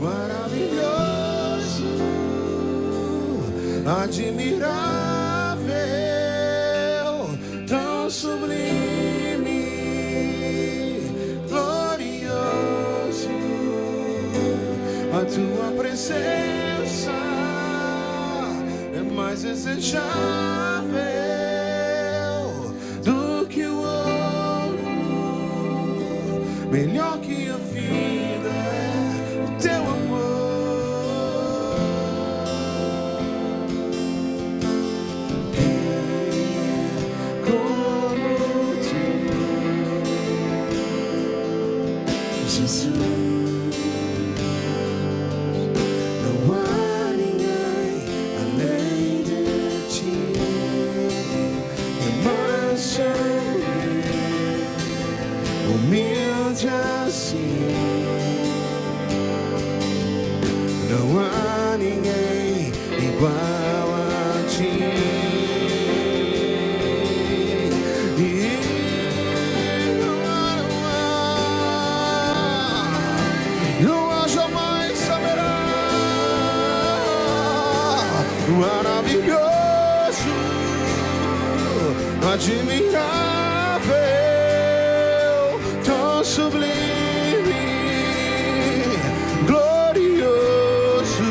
maravilhoso, admirável, tão sublime, glorioso. A tua presença é mais desejável do que o ouro, melhor que a vida é o teu amor. Como tu, Jesus. Humilde assim, não há ninguém igual a ti. Não há, jamais haverá. Maravilhoso, admirável, sublime, glorioso.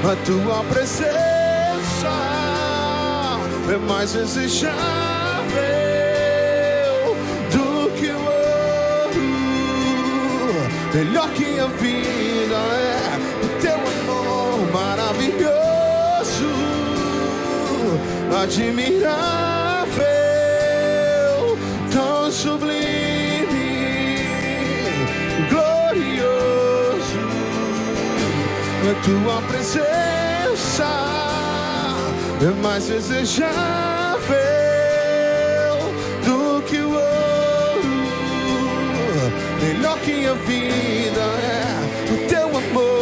A tua presença é mais desejável do que o ouro, melhor que a vida é o teu amor maravilhoso, admirável, tão sublime, glorioso. A tua presença é mais desejável do que o ouro, melhor que a vida é o teu amor.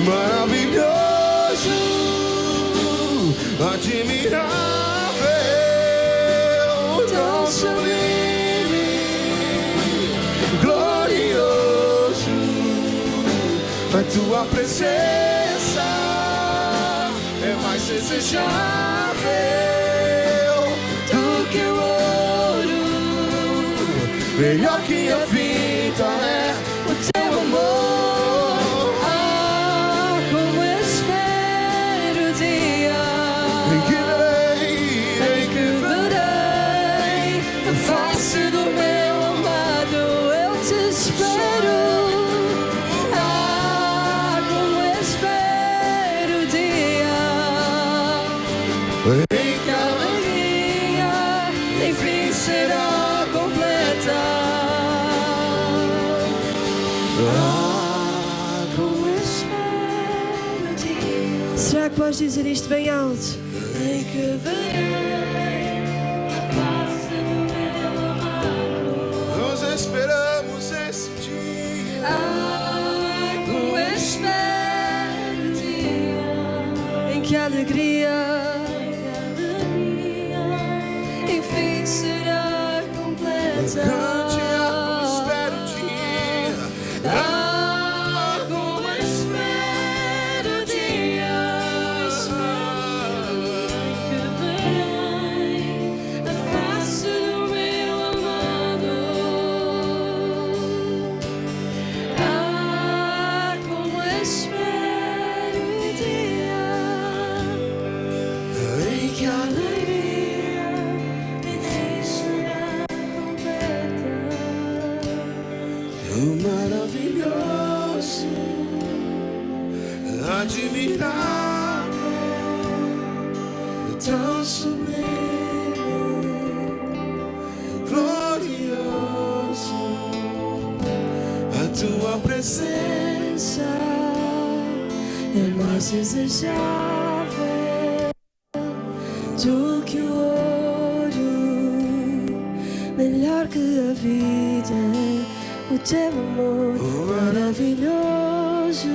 Maravilhoso, admirável, tão sublime, glorioso. A tua presença é mais desejável do que o ouro, melhor que a vida é o teu amor. Em em que a alegria enfim será completa. Como espero dia. Será que podes dizer isto bem alto? Em que verei a face do meu amado. Nós esperamos esse dia. Como espero dia em que a alegria enfim será completa. Cante como espero dia. Como espero dia que verei a face do meu amado. Como espero dia em que a alegria enfim será completa. Maravilhoso, admirável, tão sublime, glorioso. A tua presença é mais desejável do que o ouro, melhor que a vida. O teu amor maravilhoso,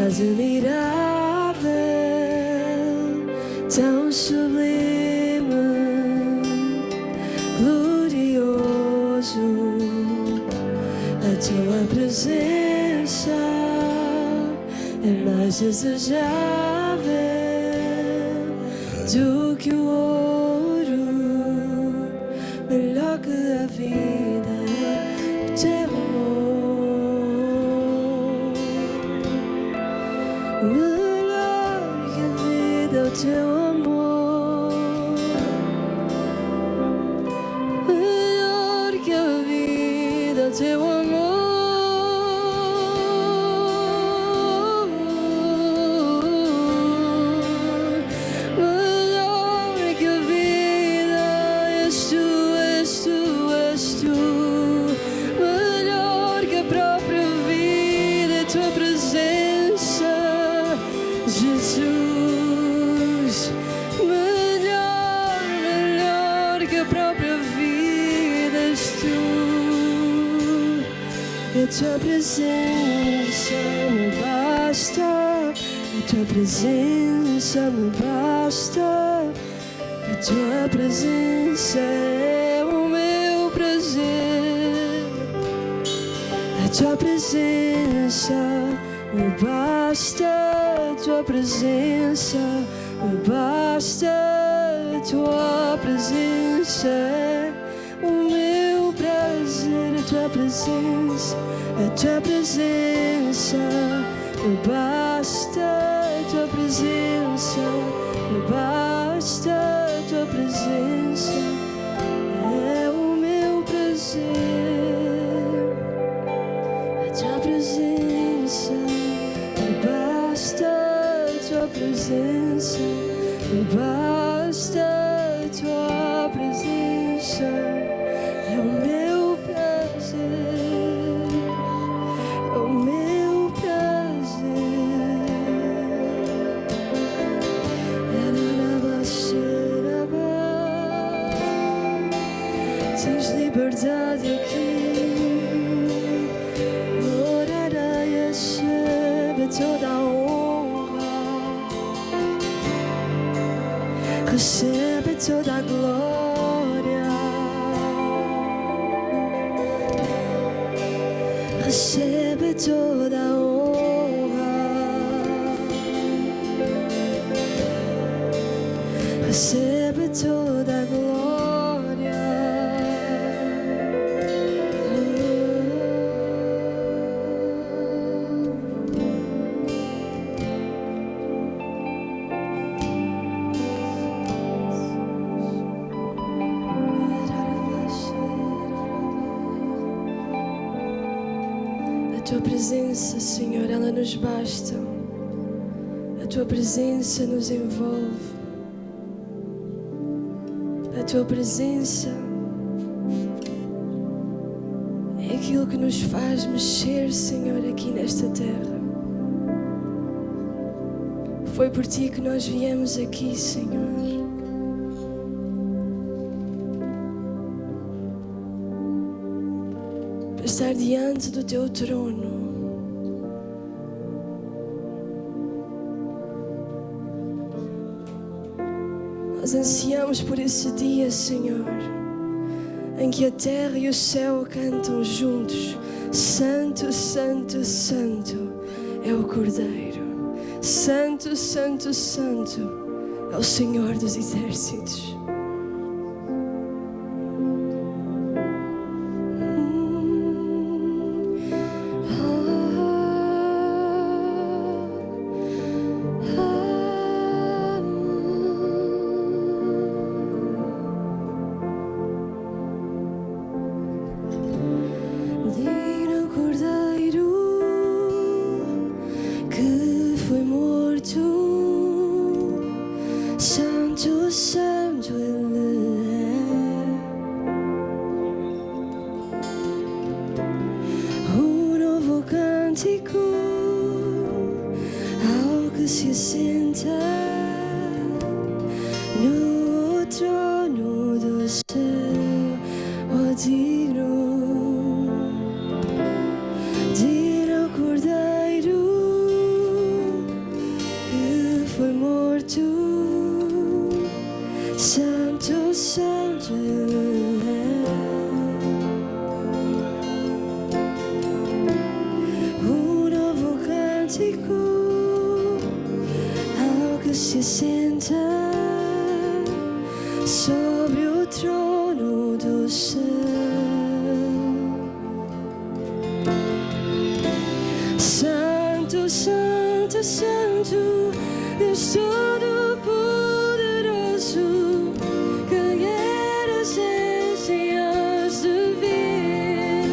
admirável, tão sublime, glorioso. A tua presença é mais desejável do que o ouro, melhor que a vida. Teu amor, melhor que a vida, o teu amor, melhor que a vida, o teu amor, melhor que a vida, és tu, és tu, és tu. Jesus, melhor, melhor que a própria vida és tu. A tua presença me basta, a tua presença me basta, a tua presença é o meu prazer. A tua presença me basta, a tua presença me basta, a tua presença é o meu prazer. A tua presença me basta, a tua presença me basta, a tua presença é o meu prazer. A tua presença me basta, a tua presença me basta, a tua presença é o meu prazer, é o meu prazer. Tens liberdade aqui. Toda a honra, recebe toda a glória, recebe toda a honra, recebe toda a glória. A tua presença, Senhor, ela nos basta. A A tua presença nos envolve. A tua presença é aquilo que nos faz mexer, Senhor, aqui nesta terra. Foi por ti que nós viemos aqui, Senhor. Para estar diante do teu trono. Nós ansiamos por esse dia, Senhor, em que a terra e o céu cantam juntos. Santo, Santo, Santo é o Cordeiro. Santo, Santo, Santo é o Senhor dos exércitos. Ao que se assenta no trono do céu, ó digno ao Cordeiro que foi morto. Santo, Santo Ele é. Ao que se senta sobre o trono do céu. Santo, Santo, Santo, Deus Todo-Poderoso, que eras e hás de vir.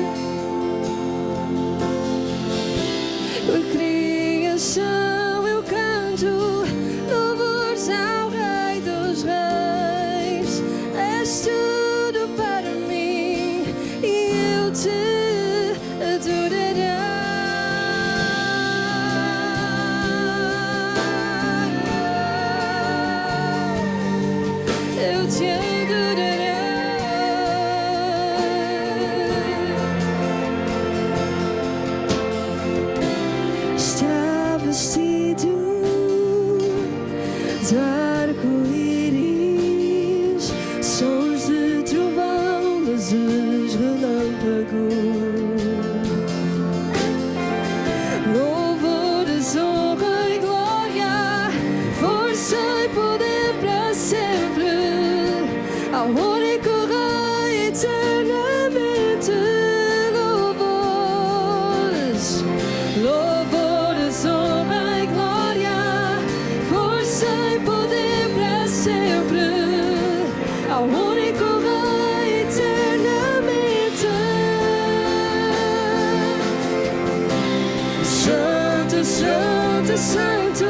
Por criação eu canto louvores ao Rei dos Reis. És tudo para mim e eu te adorarei. Eu te adorarei. Está vestido de arco-íris, sons de trovão, luzes, relâmpagos, louvores, honra e glória, força e poder para sempre, ao único Rei eternamente. Louvores, louvores, honra e glória, força e poder para sempre, ao único Rei eternamente. Santo, Santo, Santo,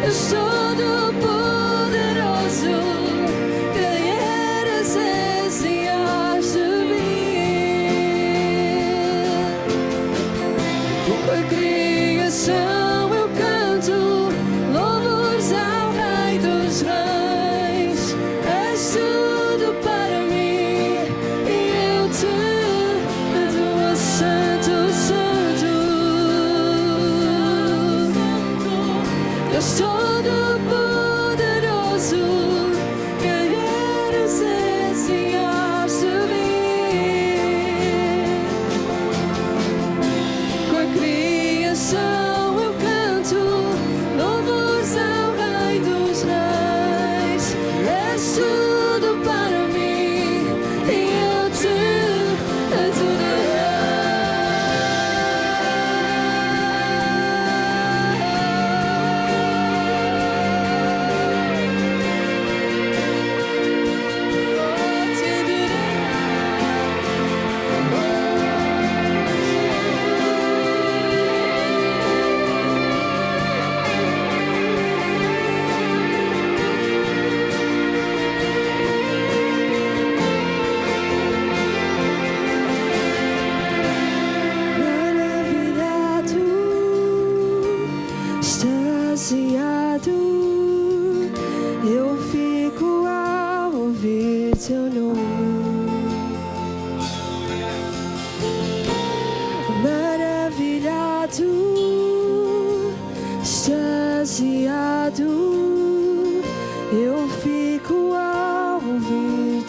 Deus Todo-Poderoso, que eras, és e hás de vir.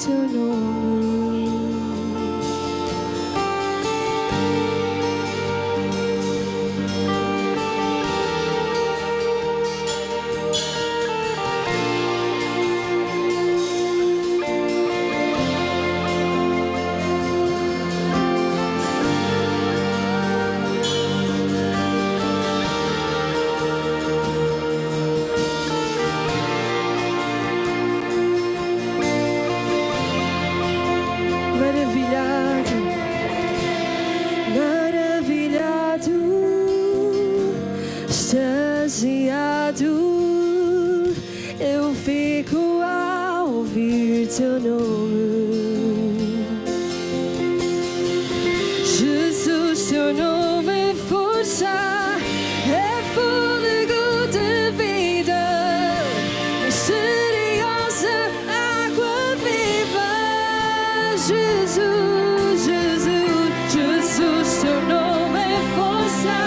teu nome. Extasiado, eu fico a ouvir teu nome. Jesus, teu nome é força, é fôlego de vida, misteriosa água viva. Jesus, Jesus, Jesus, teu nome é força,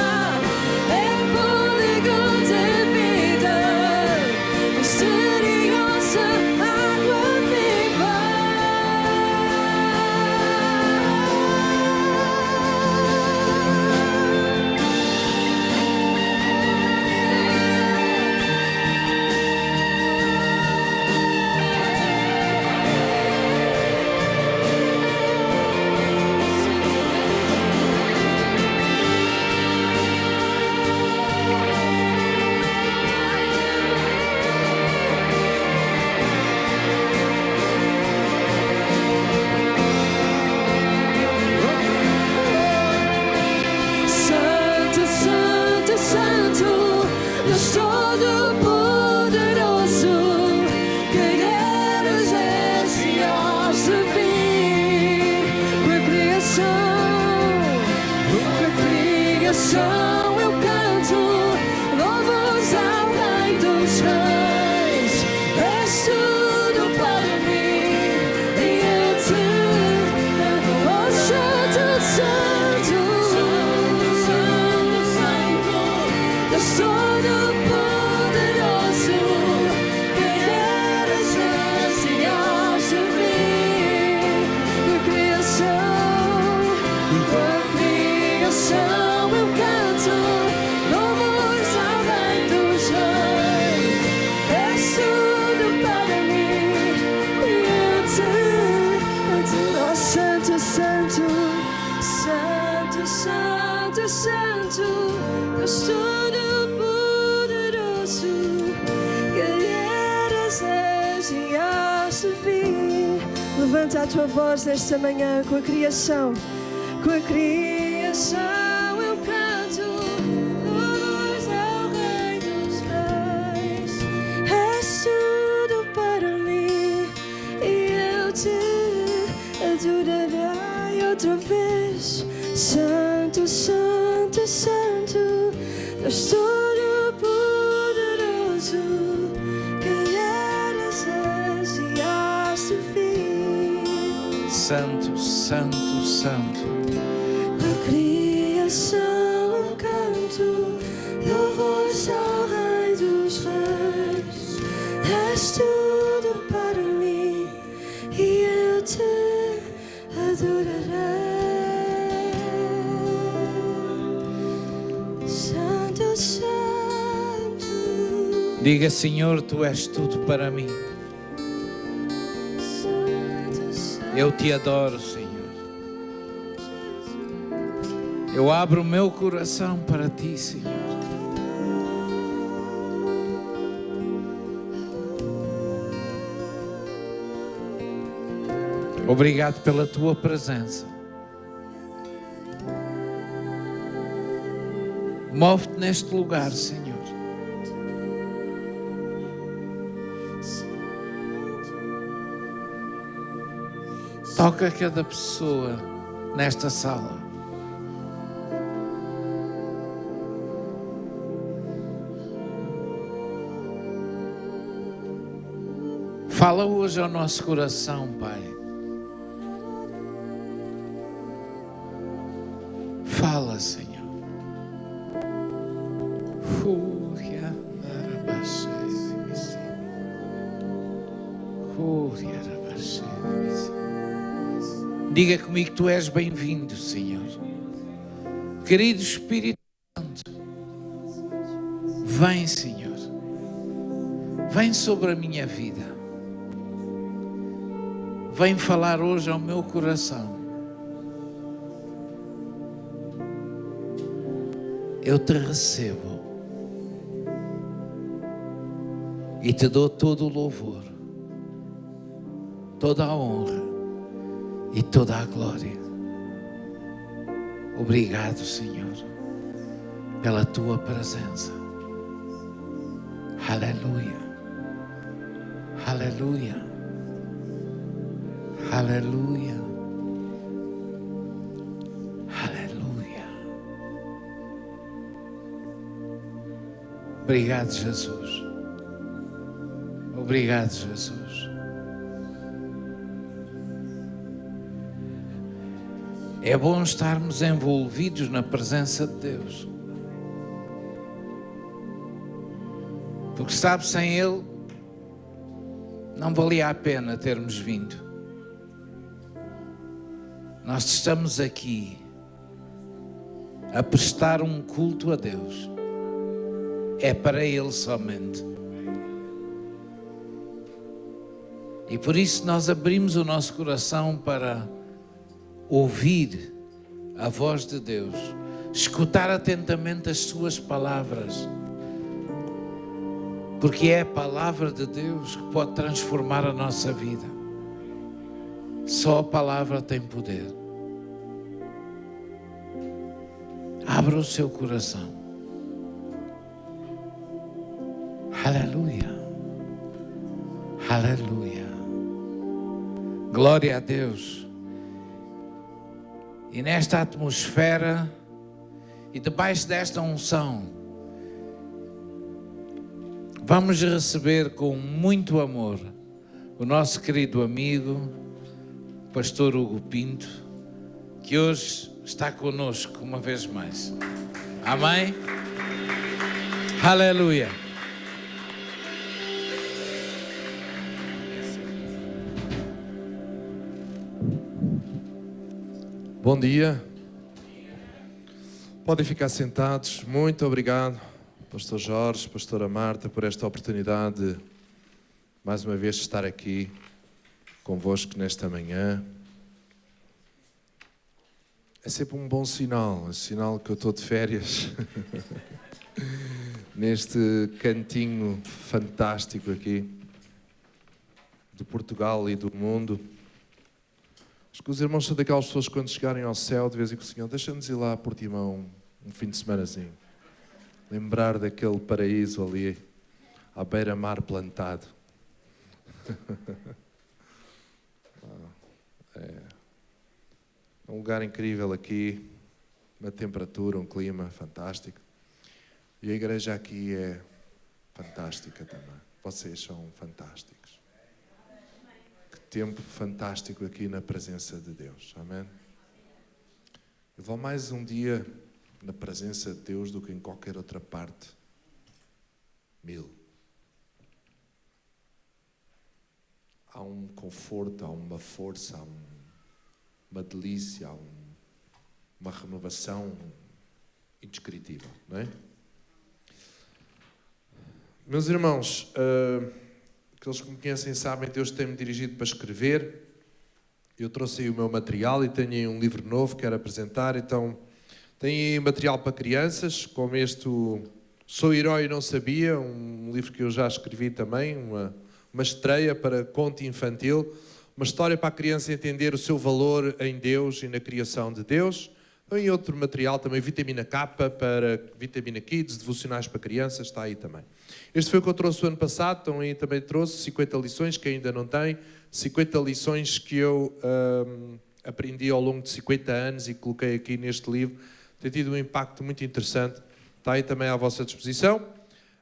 é fôlego de vida, misteriosa água viva. Santo, Santo, Santo, Deus Todo-Poderoso, guerreiros és e hás de vir. Com a criação eu canto louvores ao Rei dos Reis. És tudo para mim e eu te amo. Oh, Santo, Santo, Deus Todo-Poderoso, guerreiros és e hás de vir. Com a criação eu canto louvores ao Rei dos Reis. És tudo para mim e eu te adoro. Oh, Santo, Santo, Santo, Santo, Santo, Deus Todo-Poderoso, guerreiros és e hás de vir. Levanta a tua voz nesta manhã com a criação. Com a criação eu canto louvores ao Rei dos Reis. És tudo para mim e eu te adorarei outra vez. Santo, Santo, Santo, Deus Todo-Poderoso, guerreiros és e hás de vir. Santo, Santo, Santo. Com a criação eu canto louvores ao Rei dos Reis. És tudo para mim e eu te adorarei. Santo, Santo. Diga, Senhor, tu és tudo para mim. Santo, Santo. Eu te adoro, Senhor. Eu abro o meu coração para ti, Senhor. Obrigado pela tua presença. Move-te neste lugar, Senhor. Toca cada pessoa nesta sala. Fala hoje ao nosso coração, Pai. Fala, Senhor. Fúria, arabaxé, fúria, arabaxé. Diga comigo, tu és bem-vindo, Senhor. Querido Espírito Santo, vem, Senhor. Vem sobre a minha vida. Vem falar hoje ao meu coração. Eu te recebo e te dou todo o louvor, toda a honra e toda a glória. Obrigado, Senhor, pela tua presença. Aleluia, aleluia, aleluia, aleluia. Obrigado, Jesus. Obrigado, Jesus. É bom estarmos envolvidos na presença de Deus. Porque sabe, sem Ele não valia a pena termos vindo. Nós estamos aqui a prestar um culto a Deus. É para Ele somente. E por isso nós abrimos o nosso coração para ouvir a voz de Deus, escutar atentamente as suas palavras, porque é a palavra de Deus que pode transformar a nossa vida. Só a palavra tem poder. Abra o seu coração. Aleluia. Aleluia. Glória a Deus. E nesta atmosfera e debaixo desta unção, vamos receber com muito amor o nosso querido amigo, Pastor Hugo Pinto, que hoje está conosco uma vez mais. Amém? Aleluia. Bom dia. Podem ficar sentados. Muito obrigado, Pastor Jorge, Pastora Marta, por esta oportunidade de mais uma vez estar aqui convosco nesta manhã. É sempre um bom sinal, sinal que eu estou de férias neste cantinho fantástico aqui de Portugal e do mundo. Acho que os irmãos são daquelas pessoas que quando chegarem ao céu, de vez em quando, Senhor, deixa-nos ir lá a Portimão um fim de semanazinho. Lembrar daquele paraíso ali, à beira-mar plantado. É um lugar incrível aqui, uma temperatura, um clima fantástico. E a igreja aqui é fantástica também. Vocês são fantásticos. Tempo fantástico aqui na presença de Deus, amém? Eu vou mais um dia na presença de Deus do que em qualquer outra parte. 1000. Há um conforto, há uma força, há uma delícia, há uma renovação indescritível, não é? Meus irmãos, aqueles que me conhecem sabem que Deus tem-me dirigido para escrever. Eu trouxe aí o meu material e tenho aí um livro novo que quero apresentar. Então, tenho aí material para crianças, como este Sou Herói e Não Sabia, um livro que eu já escrevi também, uma estreia para conto infantil, uma história para a criança entender o seu valor em Deus e na criação de Deus. E outro material também, Vitamina K para Vitamina Kids, devocionais para crianças, está aí também. Este foi o que eu trouxe o ano passado, então aí também trouxe 50 lições, que ainda não tem, 50 lições que eu aprendi ao longo de 50 anos e coloquei aqui neste livro. Tem tido um impacto muito interessante, está aí também à vossa disposição.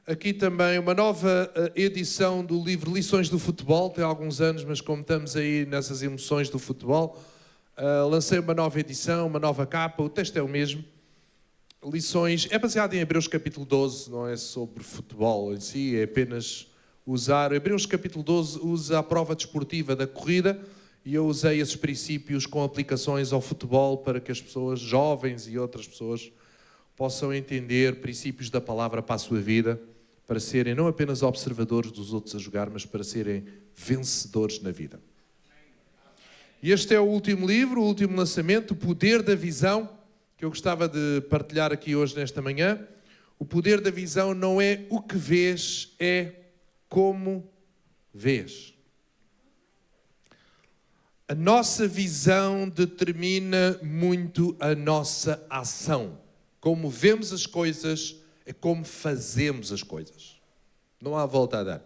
Aqui também uma nova edição do livro Lições do Futebol, tem alguns anos, mas como estamos aí nessas emoções do futebol, lancei uma nova edição, uma nova capa, o texto é o mesmo. Lições, é baseado em Hebreus capítulo 12, não é sobre futebol em si, é apenas usar. Hebreus capítulo 12 usa a prova desportiva da corrida e eu usei esses princípios com aplicações ao futebol para que as pessoas, jovens e outras pessoas, possam entender princípios da palavra para a sua vida, para serem não apenas observadores dos outros a jogar, mas para serem vencedores na vida. E este é o último livro, o último lançamento, O Poder da Visão, que eu gostava de partilhar aqui hoje nesta manhã. O poder da visão não é o que vês, é como vês. A nossa visão determina muito a nossa ação. Como vemos as coisas é como fazemos as coisas. Não há volta a dar.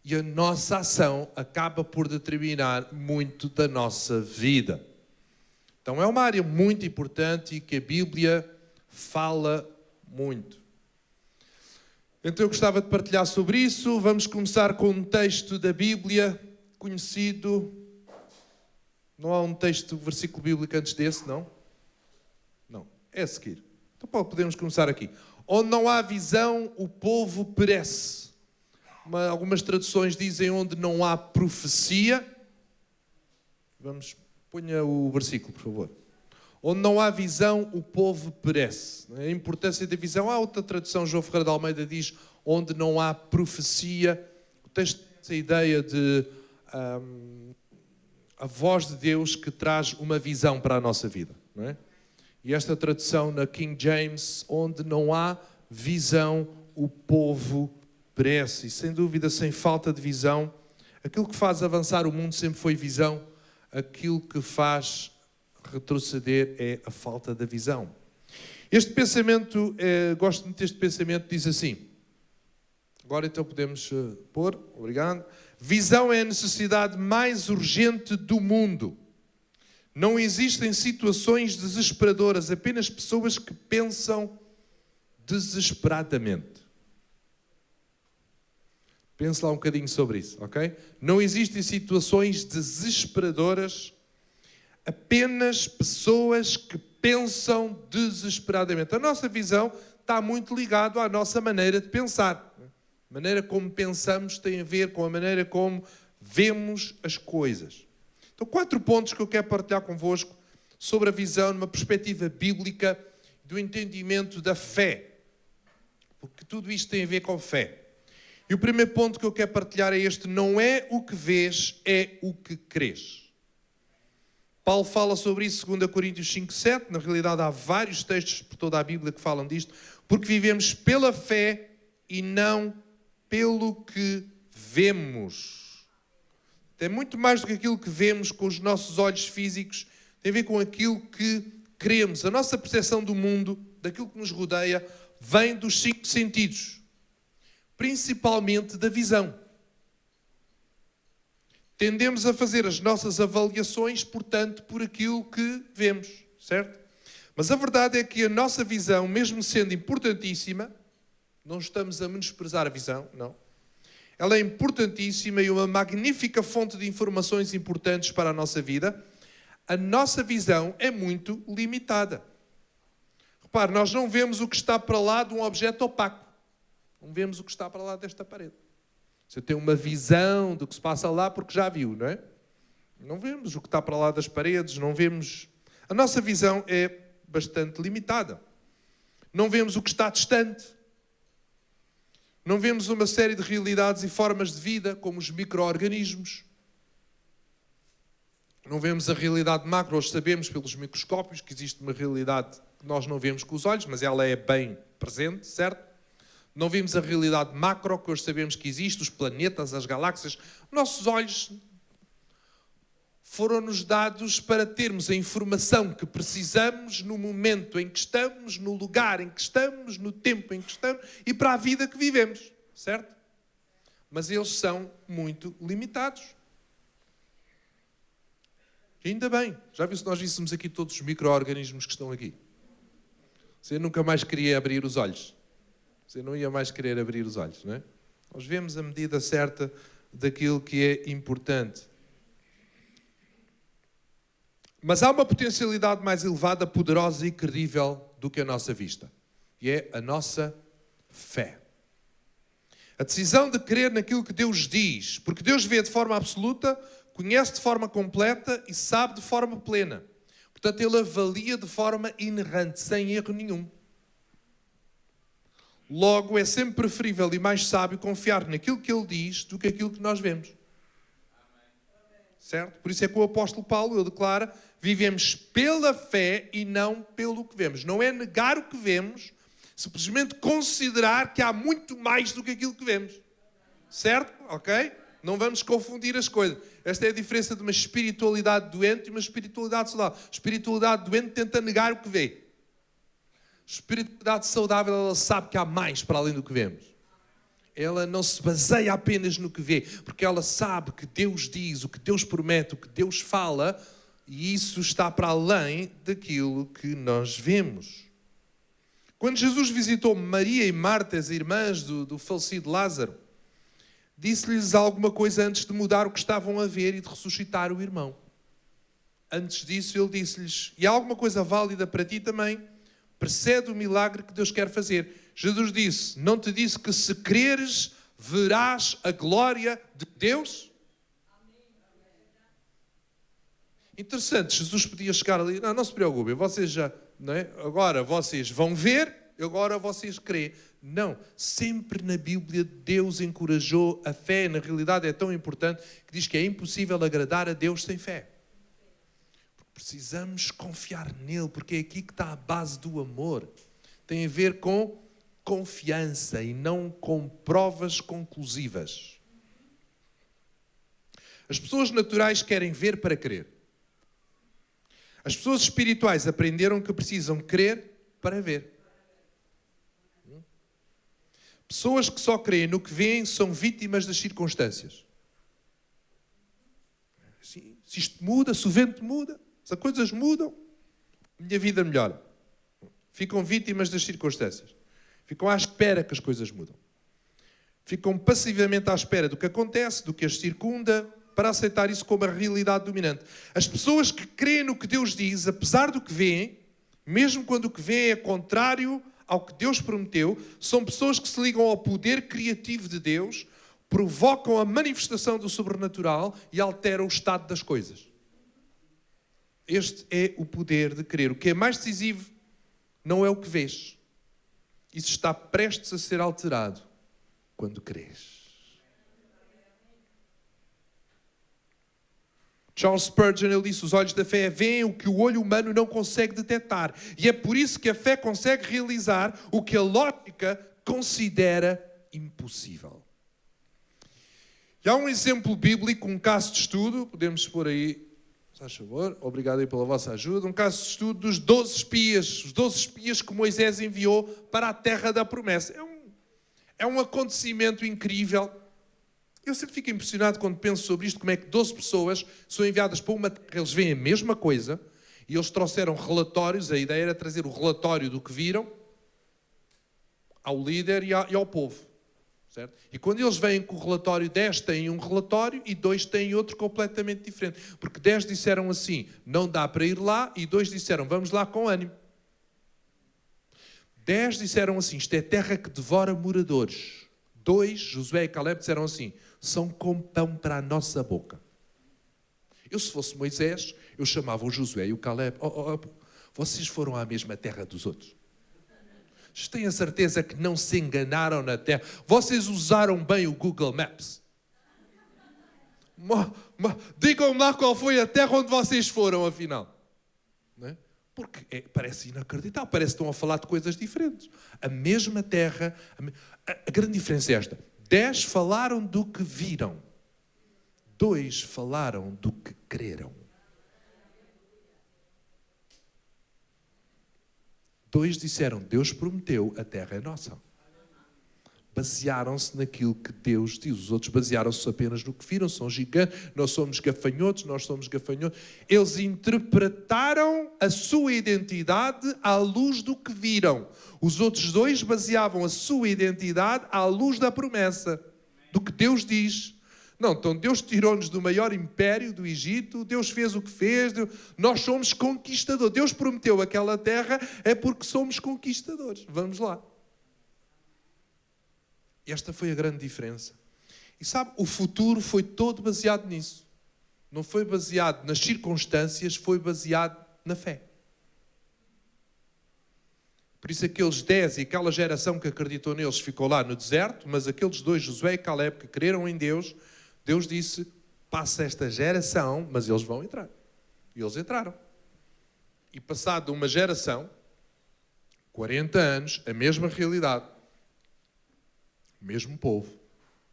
E a nossa ação acaba por determinar muito da nossa vida. Então é uma área muito importante e que a Bíblia fala muito. Então eu gostava de partilhar sobre isso. Vamos começar com um texto da Bíblia conhecido. Não há um texto, versículo bíblico antes desse, não? Não, é a seguir. Então podemos começar aqui. Onde não há visão, o povo perece. Algumas traduções dizem onde não há profecia. Ponha o versículo, por favor. Onde não há visão, o povo perece. A importância da visão. Há outra tradução, João Ferreira de Almeida diz, onde não há profecia. O texto tem essa ideia de a voz de Deus que traz uma visão para a nossa vida. Não é? E esta tradução na King James, onde não há visão, o povo perece. E sem dúvida, sem falta de visão, aquilo que faz avançar o mundo sempre foi visão. Aquilo que faz retroceder é a falta da visão. Este pensamento, gosto muito deste pensamento, diz assim. Agora então podemos pôr, obrigado. Visão é a necessidade mais urgente do mundo. Não existem situações desesperadoras, apenas pessoas que pensam desesperadamente. Pense lá um bocadinho sobre isso, ok? Não existem situações desesperadoras, apenas pessoas que pensam desesperadamente. A nossa visão está muito ligada à nossa maneira de pensar. A maneira como pensamos tem a ver com a maneira como vemos as coisas. Então, 4 pontos que eu quero partilhar convosco sobre a visão numa perspectiva bíblica do entendimento da fé. Porque tudo isto tem a ver com fé. E o primeiro ponto que eu quero partilhar é este: não é o que vês, é o que crês. Paulo fala sobre isso em 2 Coríntios 5:7. Na realidade há vários textos por toda a Bíblia que falam disto. Porque vivemos pela fé e não pelo que vemos. Tem muito mais do que aquilo que vemos com os nossos olhos físicos. Tem a ver com aquilo que cremos. A nossa percepção do mundo, daquilo que nos rodeia, vem dos 5 sentidos. Principalmente da visão. Tendemos a fazer as nossas avaliações, portanto, por aquilo que vemos, certo? Mas a verdade é que a nossa visão, mesmo sendo importantíssima, não estamos a menosprezar a visão, não. Ela é importantíssima e uma magnífica fonte de informações importantes para a nossa vida. A nossa visão é muito limitada. Repare, nós não vemos o que está para lá de um objeto opaco. Não vemos o que está para lá desta parede. Você tem uma visão do que se passa lá porque já viu, não é? Não vemos o que está para lá das paredes, não vemos... A nossa visão é bastante limitada. Não vemos o que está distante. Não vemos uma série de realidades e formas de vida, como os micro-organismos. Não vemos a realidade macro. Hoje sabemos pelos microscópios que existe uma realidade que nós não vemos com os olhos, mas ela é bem presente, certo? Não vimos a realidade macro, que hoje sabemos que existe, os planetas, as galáxias. Nossos olhos foram-nos dados para termos a informação que precisamos no momento em que estamos, no lugar em que estamos, no tempo em que estamos e para a vida que vivemos, certo? Mas eles são muito limitados. E ainda bem. Já viu se nós víssemos aqui todos os micro-organismos que estão aqui? Você nunca mais queria abrir os olhos. Você não ia mais querer abrir os olhos, não é? Nós vemos a medida certa daquilo que é importante. Mas há uma potencialidade mais elevada, poderosa e credível do que a nossa vista. E é a nossa fé. A decisão de crer naquilo que Deus diz. Porque Deus vê de forma absoluta, conhece de forma completa e sabe de forma plena. Portanto, ele avalia de forma inerrante, sem erro nenhum. Logo, é sempre preferível e mais sábio confiar naquilo que ele diz do que aquilo que nós vemos. Certo? Por isso é que o apóstolo Paulo, ele declara, vivemos pela fé e não pelo que vemos. Não é negar o que vemos, simplesmente considerar que há muito mais do que aquilo que vemos. Certo? Ok? Não vamos confundir as coisas. Esta é a diferença de uma espiritualidade doente e uma espiritualidade saudável. A espiritualidade doente tenta negar o que vê. A espiritualidade saudável, ela sabe que há mais para além do que vemos. Ela não se baseia apenas no que vê, porque ela sabe que Deus diz, o que Deus promete, o que Deus fala, e isso está para além daquilo que nós vemos. Quando Jesus visitou Maria e Marta, as irmãs do falecido Lázaro, disse-lhes alguma coisa antes de mudar o que estavam a ver e de ressuscitar o irmão. Antes disso, ele disse-lhes, e há alguma coisa válida para ti também? Precede o milagre que Deus quer fazer. Jesus disse, não te disse que se creres, verás a glória de Deus? Interessante, Jesus podia chegar ali, não se preocupem, vocês já, não é? Agora vocês vão ver, agora vocês creem. Não, sempre na Bíblia Deus encorajou a fé. Na realidade é tão importante que diz que é impossível agradar a Deus sem fé. Porque precisamos confiar nele, porque é aqui que está a base do amor. Tem a ver com confiança e não com provas conclusivas. As pessoas naturais querem ver para crer. As pessoas espirituais aprenderam que precisam crer para ver. Pessoas que só creem no que veem são vítimas das circunstâncias. Se isto muda, se o vento muda, se as coisas mudam, a minha vida melhora. Ficam vítimas das circunstâncias. Ficam à espera que as coisas mudam. Ficam passivamente à espera do que acontece, do que as circunda, para aceitar isso como a realidade dominante. As pessoas que creem no que Deus diz, apesar do que veem, mesmo quando o que veem é contrário ao que Deus prometeu, são pessoas que se ligam ao poder criativo de Deus, provocam a manifestação do sobrenatural e alteram o estado das coisas. Este é o poder de crer. O que é mais decisivo não é o que vês. Isso está prestes a ser alterado quando crês. Charles Spurgeon, ele disse, os olhos da fé veem o que o olho humano não consegue detectar. E é por isso que a fé consegue realizar o que a lógica considera impossível. E há um exemplo bíblico, um caso de estudo, podemos pôr aí, se faz favor, obrigado aí pela vossa ajuda, um caso de estudo dos 12 espias, os 12 espias que Moisés enviou para a terra da promessa. É um acontecimento incrível. Eu sempre fico impressionado quando penso sobre isto, como é que 12 pessoas são enviadas para uma terra, eles veem a mesma coisa, e eles trouxeram relatórios, a ideia era trazer o relatório do que viram ao líder e ao povo. Certo? E quando eles vêm com o relatório, 10 têm um relatório e 2 têm outro completamente diferente. Porque 10 disseram assim, não dá para ir lá, e 2 disseram, vamos lá com ânimo. 10 disseram assim, isto é terra que devora moradores. 2, Josué e Caleb, disseram assim, são como pão para a nossa boca. Eu, se fosse Moisés, eu chamava o Josué e o Caleb, vocês foram à mesma terra dos outros. Vocês têm a certeza que não se enganaram na terra? Vocês usaram bem o Google Maps? Digam-me lá qual foi a terra onde vocês foram, afinal. Não é? Porque parece inacreditável, parece que estão a falar de coisas diferentes. A mesma terra, a grande diferença é esta. 10 falaram do que viram. 2 falaram do que creram. 2 disseram, Deus prometeu, a terra é nossa. Basearam-se naquilo que Deus diz. Os outros basearam-se apenas no que viram. São gigantes, nós somos gafanhotos. Eles interpretaram a sua identidade à luz do que viram. Os outros 2 baseavam a sua identidade à luz da promessa, do que Deus diz. Não, então Deus tirou-nos do maior império do Egito, Deus fez o que fez, nós somos conquistadores. Deus prometeu aquela terra, é porque somos conquistadores. Vamos lá. Esta foi a grande diferença. E sabe, o futuro foi todo baseado nisso. não foi baseado nas circunstâncias, foi baseado na fé. Por isso aqueles 10 e aquela geração que acreditou neles ficou lá no deserto, mas aqueles 2, Josué e Caleb, que creram em Deus, Deus disse, passa esta geração, mas eles vão entrar. E eles entraram. E passado uma geração, 40 anos, a mesma realidade, o mesmo povo,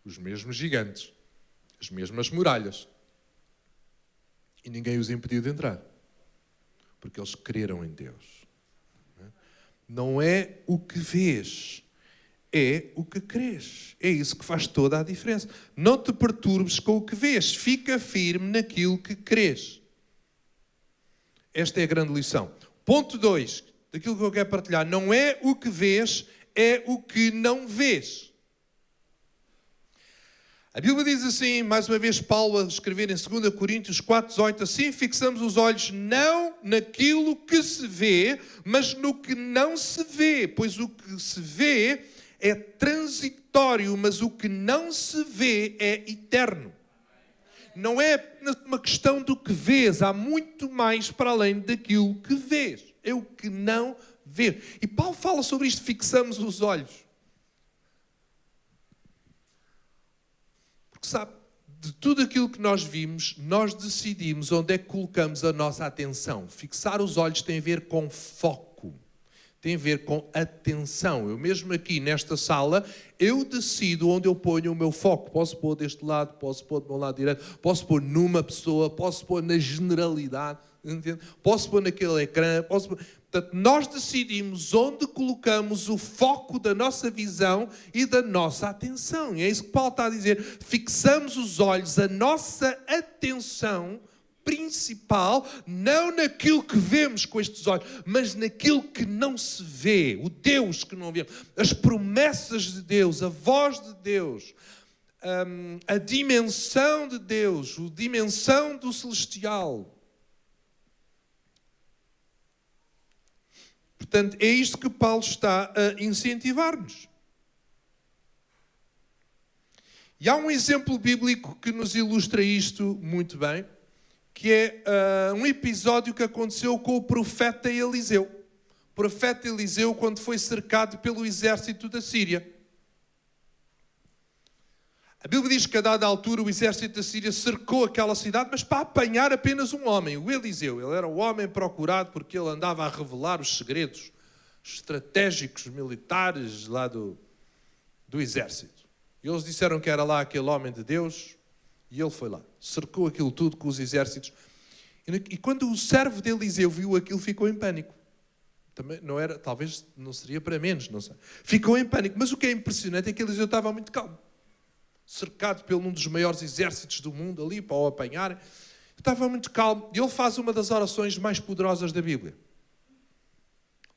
os mesmos gigantes, as mesmas muralhas. E ninguém os impediu de entrar. Porque eles creram em Deus. Não é o que vês, é o que crês. É isso que faz toda a diferença. Não te perturbes com o que vês, fica firme naquilo que crês. Esta é a grande lição. Ponto 2, daquilo que eu quero partilhar, não é o que vês, é o que não vês. A Bíblia diz assim, mais uma vez Paulo a escrever em 2 Coríntios 4:18, assim fixamos os olhos não naquilo que se vê, mas no que não se vê, pois o que se vê é transitório, mas o que não se vê é eterno. Não é apenas uma questão do que vês, há muito mais para além daquilo que vês, é o que não vês. E Paulo fala sobre isto, fixamos os olhos. Porque sabe, de tudo aquilo que nós vimos, nós decidimos onde é que colocamos a nossa atenção. Fixar os olhos tem a ver com foco, tem a ver com atenção. Eu mesmo aqui nesta sala, eu decido onde eu ponho o meu foco. Posso pôr deste lado, posso pôr do meu lado direito, posso pôr numa pessoa, posso pôr na generalidade, entende? Posso pôr naquele ecrã, posso pôr... Portanto, nós decidimos onde colocamos o foco da nossa visão e da nossa atenção. E é isso que Paulo está a dizer. Fixamos os olhos, a nossa atenção principal, não naquilo que vemos com estes olhos, mas naquilo que não se vê, o Deus que não vemos, as promessas de Deus, a voz de Deus, a dimensão de Deus, a dimensão do celestial. Portanto, é isto que Paulo está a incentivar-nos. E há um exemplo bíblico que nos ilustra isto muito bem, que é um episódio que aconteceu com o profeta Eliseu. O profeta Eliseu, quando foi cercado pelo exército da Síria. A Bíblia diz que a dada altura o exército da Síria cercou aquela cidade, mas para apanhar apenas um homem, o Eliseu. Ele era o homem procurado porque ele andava a revelar os segredos estratégicos militares lá do exército. E eles disseram que era lá aquele homem de Deus e ele foi lá. Cercou aquilo tudo com os exércitos. E quando o servo de Eliseu viu aquilo, ficou em pânico. Também não era, talvez não seria para menos, não sei. Ficou em pânico. Mas o que é impressionante é que Eliseu estava muito calmo. Cercado por um dos maiores exércitos do mundo ali, para o apanhar. Estava muito calmo. E ele faz uma das orações mais poderosas da Bíblia.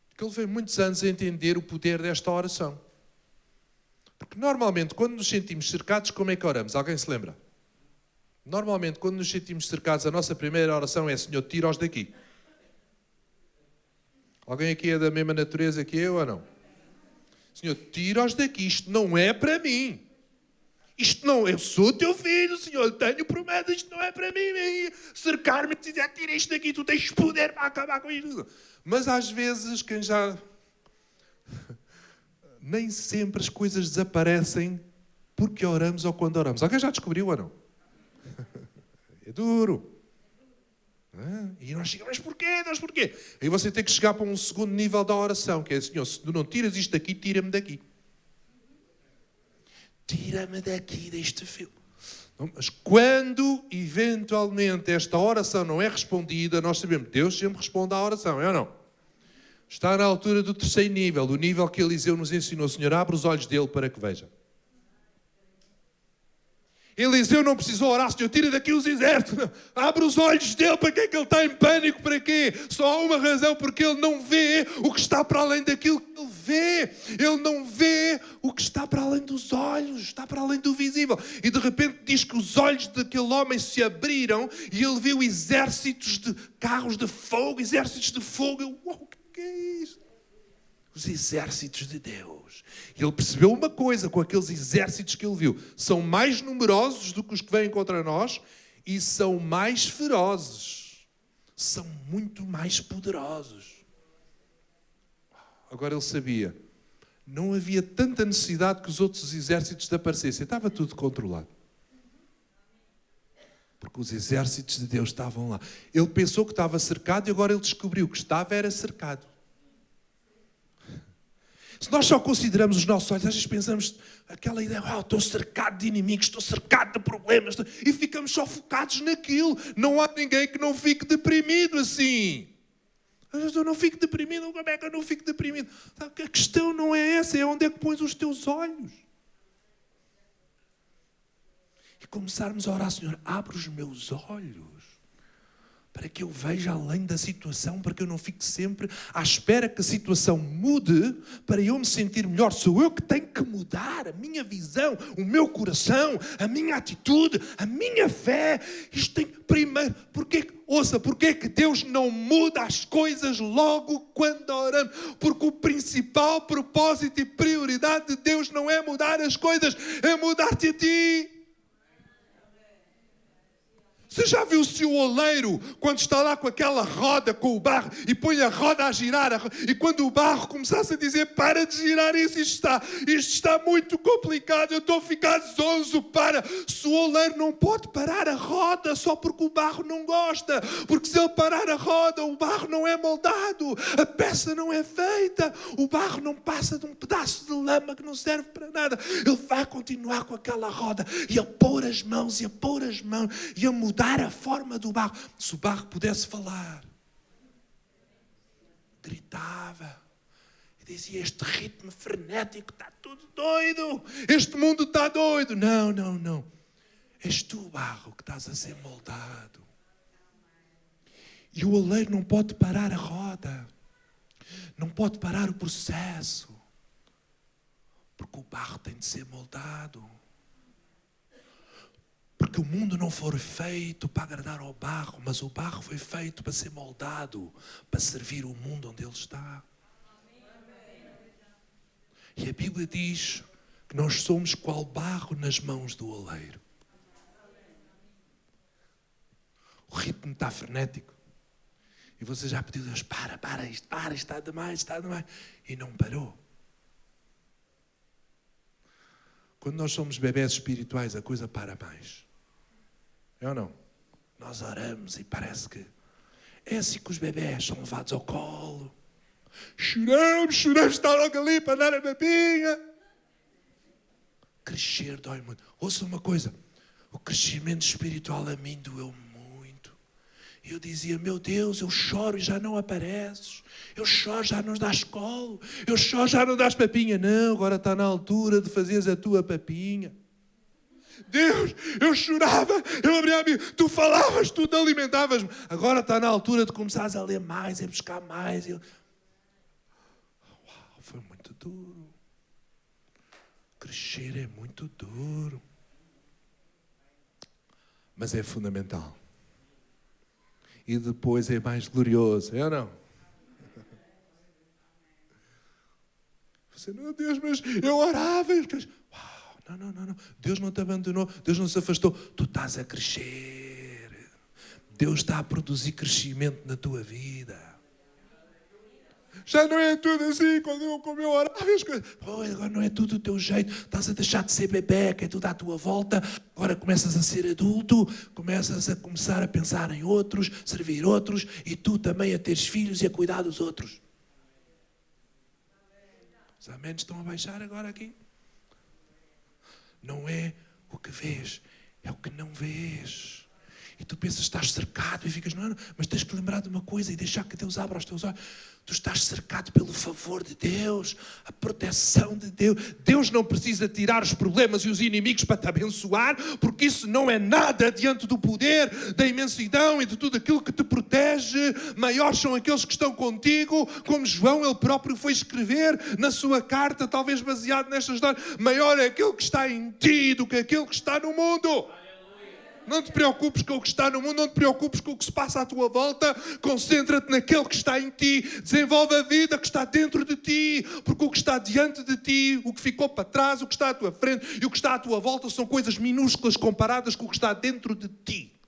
Porque ele veio muitos anos a entender o poder desta oração. Porque normalmente, quando nos sentimos cercados, como é que oramos? Alguém se lembra? Normalmente, quando nos sentimos cercados, a nossa primeira oração é: Senhor, tira-os daqui. Alguém aqui é da mesma natureza que eu ou não? Senhor, tira-os daqui. Isto não é para mim. Isto não, eu sou teu filho, Senhor, eu tenho promessa, isto não é para mim. Cercar-me e dizer, tira isto daqui, tu tens poder para acabar com isto. Mas às vezes, quem já... Nem sempre as coisas desaparecem porque oramos ou quando oramos. Alguém já descobriu ou não? É duro. E nós chegamos, mas porquê? Deus, porquê? Aí você tem que chegar para um segundo nível da oração, que é, Senhor, se tu não tiras isto daqui, tira-me daqui. Tira-me daqui deste filme. Mas quando, eventualmente, esta oração não é respondida, nós sabemos que Deus sempre responde à oração, é ou não? Está na altura do terceiro nível, do nível que Eliseu nos ensinou. Senhor, abre os olhos dele para que veja. Eliseu não precisou orar, Senhor, tira daqui os exércitos. Abre os olhos dele, para que é que ele está em pânico? Para quê? Só há uma razão, porque ele não vê o que está para além daquilo que ele vê. Ele não vê o que está para além dos olhos, está para além do visível. E de repente diz que os olhos daquele homem se abriram e ele viu exércitos de carros de fogo, exércitos de fogo. Uau, o que é isto? Os exércitos de Deus. E ele percebeu uma coisa com aqueles exércitos que ele viu. São mais numerosos do que os que vêm contra nós e são mais ferozes, são muito mais poderosos. Agora ele sabia, não havia tanta necessidade que os outros exércitos desaparecessem, estava tudo controlado. Porque os exércitos de Deus estavam lá. Ele pensou que estava cercado e agora ele descobriu que era cercado. Se nós só consideramos os nossos olhos, às vezes pensamos aquela ideia, estou cercado de inimigos, estou cercado de problemas, e ficamos só focados naquilo. Não há ninguém que não fique deprimido assim. Eu não fico deprimido, como é que eu não fico deprimido? A questão não é essa, é onde é que pões os teus olhos. E começarmos a orar, Senhor, abre os meus olhos para que eu veja além da situação, para que eu não fique sempre à espera que a situação mude, para eu me sentir melhor. Sou eu que tenho que mudar a minha visão, o meu coração, a minha atitude, a minha fé. Isto tem primeiro, porque que Deus não muda as coisas logo quando oramos? Porque o principal propósito e prioridade de Deus não é mudar as coisas, é mudar-te a ti. Você já viu se o oleiro, quando está lá com aquela roda, com o barro, e põe a roda a girar, e quando o barro começasse a dizer, para de girar isso, isto está muito complicado, eu estou a ficar zonzo, para. Se o oleiro não pode parar a roda só porque o barro não gosta, porque se ele parar a roda, o barro não é moldado, a peça não é feita, o barro não passa de um pedaço de lama que não serve para nada. Ele vai continuar com aquela roda, e a pôr as mãos, e a mudar a forma do barro. Se o barro pudesse falar, gritava e dizia, este ritmo frenético está tudo doido, este mundo está doido. Não, és tu, barro, que estás a ser moldado. E o oleiro não pode parar a roda, não pode parar o processo, porque o barro tem de ser moldado. Porque o mundo não foi feito para agradar ao barro, mas o barro foi feito para ser moldado, para servir o mundo onde ele está. E a Bíblia diz que nós somos qual barro nas mãos do oleiro. O ritmo está frenético. E você já pediu a Deus, isto está demais. E não parou. Quando nós somos bebés espirituais, a coisa para mais. É ou não? Nós oramos e parece que é assim que os bebés são levados ao colo. Choramos, está logo ali para dar a papinha. Crescer dói muito. Ouça uma coisa, o crescimento espiritual a mim doeu muito. Eu dizia, meu Deus, eu choro e já não apareces. Eu choro, já não dás colo. Eu choro, já não dás papinha. Não, agora está na altura de fazeres a tua papinha. Deus, eu chorava, eu abria a Bíblia, tu falavas, tu te alimentavas-me. Agora está na altura de começares a ler mais, a buscar mais. Uau, foi muito duro. Crescer é muito duro. Mas é fundamental. E depois é mais glorioso, é ou não? Você, meu Deus, mas eu orava e Não. Deus não te abandonou. Deus não se afastou. Tu estás a crescer. Deus está a produzir crescimento na tua vida. Já não é tudo assim. Como eu orava as coisas. Agora não é tudo o teu jeito. Estás a deixar de ser bebê, que é tudo à tua volta. Agora começas a ser adulto. Começas a começar a pensar em outros, servir outros. E tu também a teres filhos e a cuidar dos outros. Os améns estão a baixar agora aqui. Não é o que vês, é o que não vês. E tu pensas, estás cercado e ficas, não, mas tens que lembrar de uma coisa e deixar que Deus abra os teus olhos. Tu estás cercado pelo favor de Deus, a proteção de Deus. Deus não precisa tirar os problemas e os inimigos para te abençoar, porque isso não é nada diante do poder, da imensidão e de tudo aquilo que te protege. Maiores são aqueles que estão contigo, como João, ele próprio foi escrever na sua carta, talvez baseado nestas histórias. Maior é aquele que está em ti do que aquele que está no mundo. Não te preocupes com o que está no mundo, não te preocupes com o que se passa à tua volta. Concentra-te naquele que está em ti. Desenvolve a vida que está dentro de ti. Porque o que está diante de ti, o que ficou para trás, o que está à tua frente e o que está à tua volta são coisas minúsculas comparadas com o que está dentro de ti.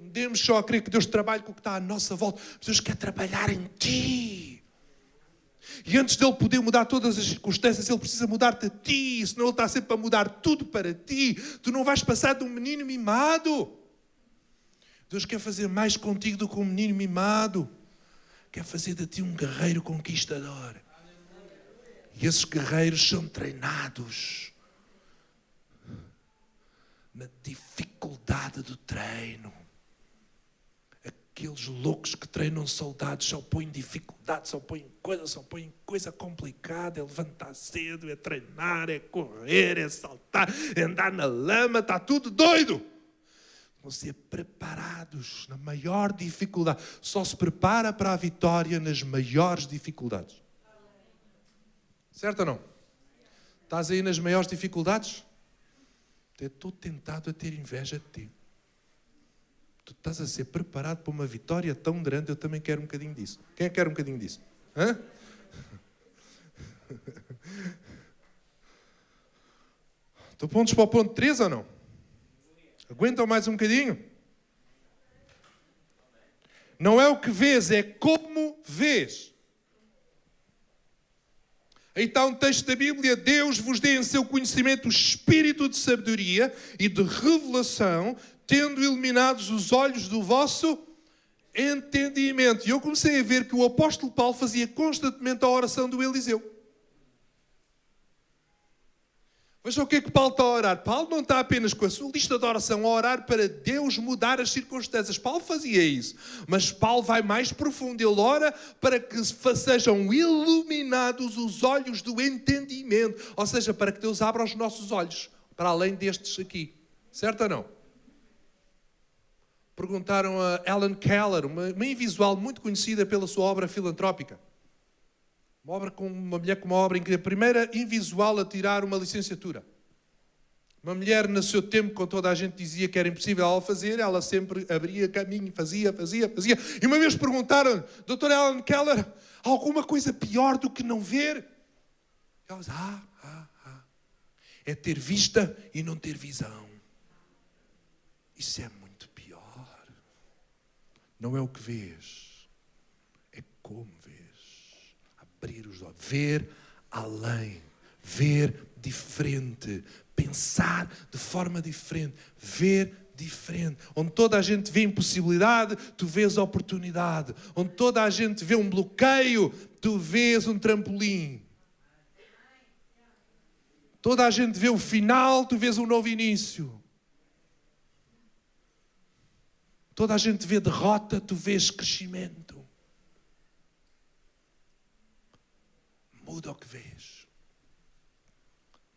Tendemos só a crer que Deus trabalha com o que está à nossa volta. Mas Deus quer trabalhar em ti. E antes dele poder mudar todas as circunstâncias, ele precisa mudar-te a ti. Senão ele está sempre a mudar tudo para ti. Tu não vais passar de um menino mimado. Deus quer fazer mais contigo do que um menino mimado. Quer fazer de ti um guerreiro conquistador. E esses guerreiros são treinados na dificuldade do treino. Aqueles loucos que treinam soldados só põem dificuldade, só põem coisa complicada. É levantar cedo, é treinar, é correr, é saltar, é andar na lama, está tudo doido. Vão ser preparados na maior dificuldade. Só se prepara para a vitória nas maiores dificuldades. Certo ou não? Estás aí nas maiores dificuldades? Estou tentado a ter inveja de ti. Tu estás a ser preparado para uma vitória tão grande, eu também quero um bocadinho disso. Quem é que quer um bocadinho disso? Hã? Estou prontos para o ponto 3 ou não? Aguentam mais um bocadinho? Não é o que vês, é como vês. Aí está um texto da Bíblia: Deus vos dê em seu conhecimento o espírito de sabedoria e de revelação, tendo iluminados os olhos do vosso entendimento. E eu comecei a ver que o apóstolo Paulo fazia constantemente a oração do Eliseu. Veja o que é que Paulo está a orar. Paulo não está apenas com a sua lista de oração a orar para Deus mudar as circunstâncias. Paulo fazia isso. Mas Paulo vai mais profundo. Ele ora para que sejam iluminados os olhos do entendimento. Ou seja, para que Deus abra os nossos olhos, para além destes aqui. Certo ou não? Perguntaram a Helen Keller, uma invisual muito conhecida pela sua obra filantrópica. Uma mulher com uma obra incrível. A primeira invisual a tirar uma licenciatura. Uma mulher, no seu tempo, quando toda a gente dizia que era impossível ela fazer, ela sempre abria caminho, fazia. E uma vez perguntaram, doutora Helen Keller, alguma coisa pior do que não ver? Ela disse, é ter vista e não ter visão. Isso é muito pior. Não é o que vês, é como vês. Abrir os olhos, ver além, ver diferente, pensar de forma diferente, ver diferente. Onde toda a gente vê impossibilidade, tu vês oportunidade. Onde toda a gente vê um bloqueio, tu vês um trampolim. Toda a gente vê o final, tu vês um novo início. Toda a gente vê derrota, tu vês crescimento. Muda o que vês.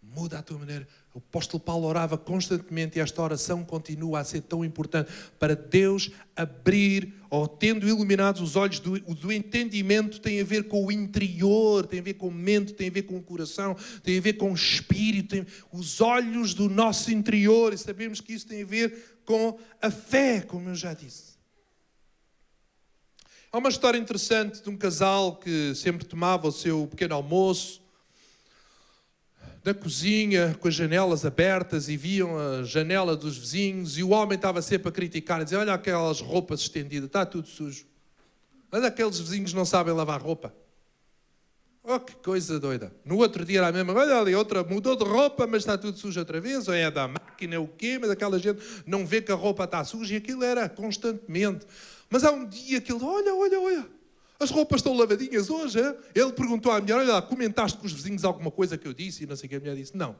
Muda a tua maneira. O apóstolo Paulo orava constantemente e esta oração continua a ser tão importante para Deus abrir, ou tendo iluminados os olhos do entendimento, tem a ver com o interior, tem a ver com a mente, tem a ver com o coração, tem a ver com o espírito, os olhos do nosso interior, e sabemos que isso tem a ver com a fé, como eu já disse. Há uma história interessante de um casal que sempre tomava o seu pequeno almoço na cozinha, com as janelas abertas, e viam a janela dos vizinhos, e o homem estava sempre a criticar, a dizer, olha aquelas roupas estendidas, está tudo sujo. Olha, aqueles vizinhos não sabem lavar roupa. Oh, que coisa doida. No outro dia era a mesma, olha ali, outra mudou de roupa, mas está tudo sujo outra vez, ou é da máquina, é o quê, mas aquela gente não vê que a roupa está suja, e aquilo era constantemente. Mas há um dia que ele, olha, as roupas estão lavadinhas hoje, é? Ele perguntou à mulher, olha lá, comentaste com os vizinhos alguma coisa que eu disse? E não sei o que, a mulher disse, não.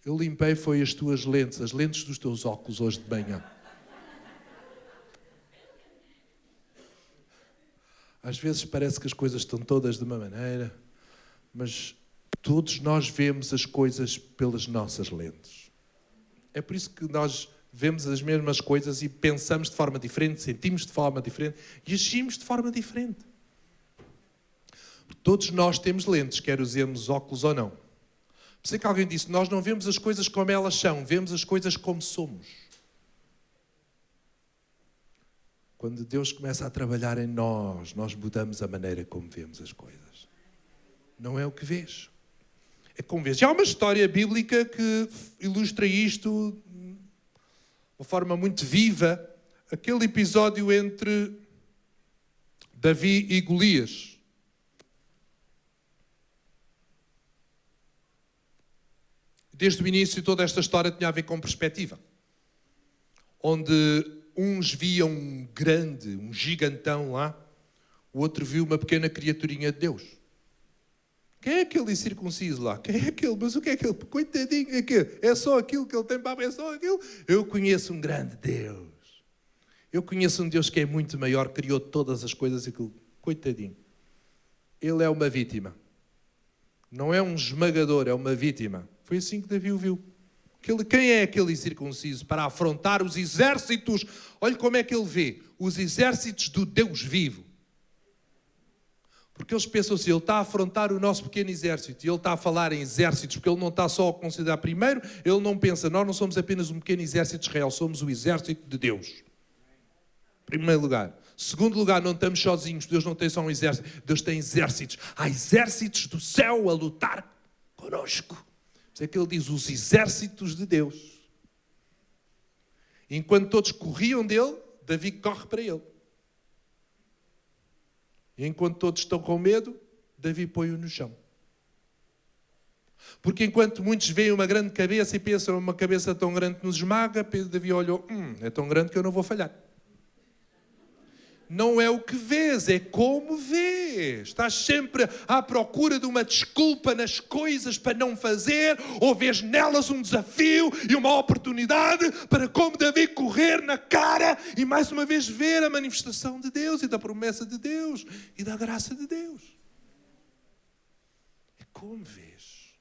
Eu limpei foi as tuas lentes, as lentes dos teus óculos hoje de manhã. Às vezes parece que as coisas estão todas de uma maneira, mas todos nós vemos as coisas pelas nossas lentes. É por isso que nós vemos as mesmas coisas e pensamos de forma diferente, sentimos de forma diferente e agimos de forma diferente. Todos nós temos lentes, quer usemos óculos ou não. Por isso é que alguém disse, nós não vemos as coisas como elas são, vemos as coisas como somos. Quando Deus começa a trabalhar em nós, nós mudamos a maneira como vemos as coisas. Não é o que vês, é como vês. Já há uma história bíblica que ilustra isto de uma forma muito viva. aquele episódio entre Davi e Golias. Desde o início, toda esta história tinha a ver com perspectiva. Onde uns viam um grande, um gigantão lá, o outro viu uma pequena criaturinha de Deus. Quem é aquele incircunciso lá? Quem é aquele? Mas o que é aquele? Coitadinho, é só aquilo que ele tem para é só aquilo? Eu conheço um grande Deus. Eu conheço um Deus que é muito maior, criou todas as coisas e aquilo. Coitadinho. Ele é uma vítima. Não é um esmagador, é uma vítima. Foi assim que Davi o viu. Quem é aquele incircunciso para afrontar os exércitos? Olha como é que ele vê. Os exércitos do Deus vivo. Porque eles pensam assim, ele está a afrontar o nosso pequeno exército. E ele está a falar em exércitos, porque ele não está só a considerar primeiro, ele não pensa, nós não somos apenas um pequeno exército de Israel, somos o exército de Deus. Primeiro lugar. Segundo lugar, não estamos sozinhos, Deus não tem só um exército, Deus tem exércitos. Há exércitos do céu a lutar conosco. É que ele diz, os exércitos de Deus. Enquanto todos corriam dele, Davi corre para ele. E enquanto todos estão com medo, Davi põe-o no chão. Porque enquanto muitos veem uma grande cabeça e pensam, uma cabeça tão grande que nos esmaga, Davi olhou, é tão grande que eu não vou falhar. Não é o que vês, é como vês. Estás sempre à procura de uma desculpa nas coisas para não fazer, ou vês nelas um desafio e uma oportunidade para, como Davi, correr na cara e mais uma vez ver a manifestação de Deus e da promessa de Deus e da graça de Deus. É como vês.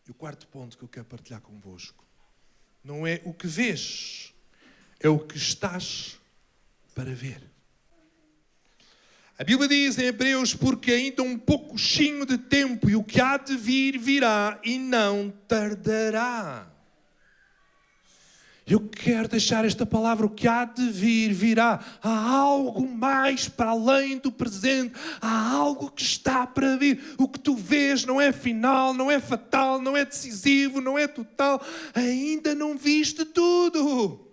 E o quarto ponto que eu quero partilhar convosco não é o que vês, é o que estás para ver. A Bíblia diz em Hebreus, porque ainda um pouquinho de tempo e o que há de vir, virá e não tardará. Eu quero deixar esta palavra, o que há de vir, virá. Há algo mais para além do presente. Há algo que está para vir. O que tu vês não é final, não é fatal, não é decisivo, não é total. Ainda não viste tudo.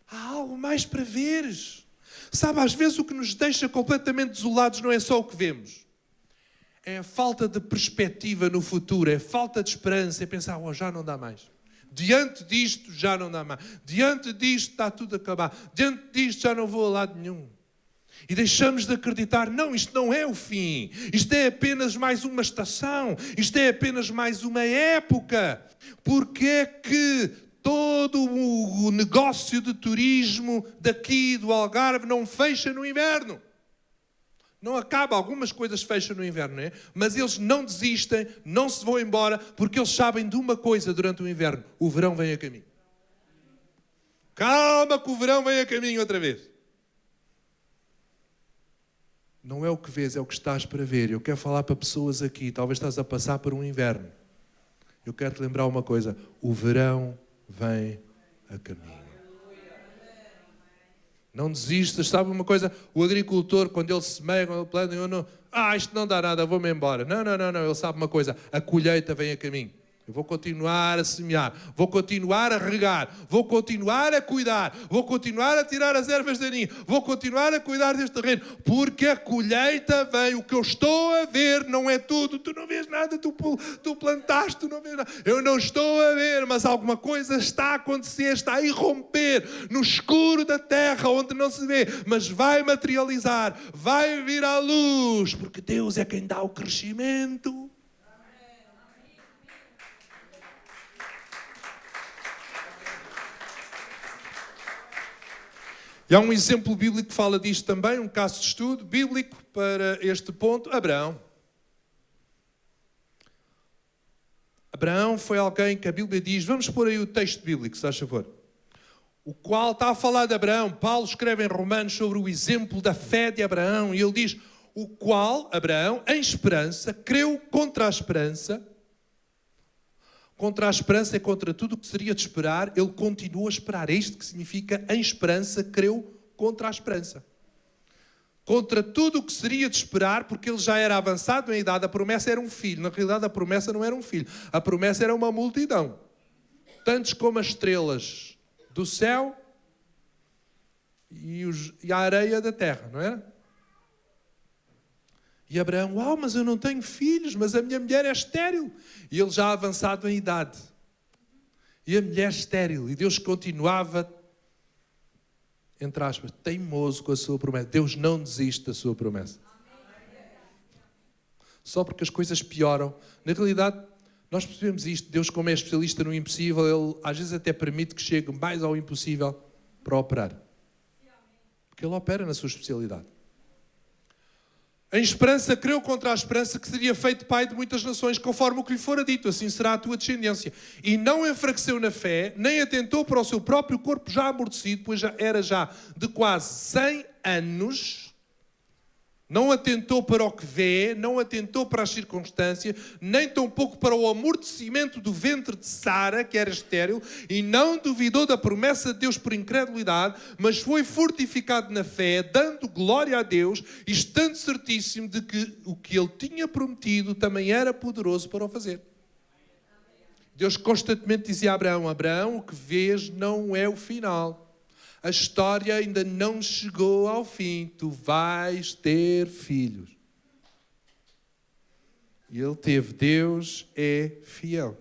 Há algo mais para veres. Sabe, às vezes o que nos deixa completamente desolados não é só o que vemos. É a falta de perspectiva no futuro, é a falta de esperança, é pensar, já não dá mais. Diante disto já não dá mais. Diante disto está tudo acabado. Diante disto já não vou a lado nenhum. E deixamos de acreditar, não, isto não é o fim. Isto é apenas mais uma estação. Isto é apenas mais uma época. Porque é que todo o negócio de turismo daqui do Algarve não fecha no inverno? Não acaba, algumas coisas fecham no inverno, não é? Mas eles não desistem, não se vão embora, porque eles sabem de uma coisa durante o inverno: o verão vem a caminho. Calma que o verão vem a caminho outra vez. Não é o que vês, é o que estás para ver. Eu quero falar para pessoas aqui, talvez estás a passar por um inverno. Eu quero te lembrar uma coisa: o verão vem a caminho. Não desistas, sabe uma coisa? O agricultor, quando ele semeia, quando ele planta, isto não dá nada, vou-me embora. Não, ele sabe uma coisa: a colheita vem a caminho. Eu vou continuar a semear, vou continuar a regar, vou continuar a cuidar, vou continuar a tirar as ervas daninhas, vou continuar a cuidar deste terreno, porque a colheita vem. O que eu estou a ver não é tudo. Tu não vês nada, tu plantaste, tu não vês nada. Eu não estou a ver, mas alguma coisa está a acontecer, está a irromper no escuro da terra, onde não se vê, mas vai materializar, vai vir à luz, porque Deus é quem dá o crescimento. E há um exemplo bíblico que fala disto também, um caso de estudo bíblico para este ponto: Abraão. Abraão foi alguém que a Bíblia diz, vamos pôr aí o texto bíblico, se faz favor, o qual está a falar de Abraão. Paulo escreve em Romanos sobre o exemplo da fé de Abraão, e ele diz, o qual, Abraão, em esperança, creu contra a esperança. Contra a esperança é contra tudo o que seria de esperar, ele continuou a esperar. É isto que significa, em esperança, creu contra a esperança. Contra tudo o que seria de esperar, porque ele já era avançado em idade, a promessa era um filho. Na realidade, a promessa não era um filho, a promessa era uma multidão. Tantos como as estrelas do céu e a areia da terra, não era? E Abraão, uau, mas eu não tenho filhos, mas a minha mulher é estéril. E ele já avançado em idade. E a mulher estéril. E Deus continuava, entre aspas, teimoso com a sua promessa. Deus não desiste da sua promessa. Só porque as coisas pioram. Na realidade, nós percebemos isto. Deus, como é especialista no impossível, Ele às vezes até permite que chegue mais ao impossível para operar. Porque Ele opera na sua especialidade. Em esperança, creu contra a esperança que seria feito pai de muitas nações, conforme o que lhe fora dito, assim será a tua descendência. E não enfraqueceu na fé, nem atentou para o seu próprio corpo já amortecido, pois era já de quase 100 anos. Não atentou para o que vê, não atentou para as circunstâncias, nem tampouco para o amortecimento do ventre de Sara, que era estéril, e não duvidou da promessa de Deus por incredulidade, mas foi fortificado na fé, dando glória a Deus, e estando certíssimo de que o que ele tinha prometido também era poderoso para o fazer. Deus constantemente dizia a Abraão, Abraão, o que vês não é o final. A história ainda não chegou ao fim. Tu vais ter filhos. E ele teve. Deus é fiel.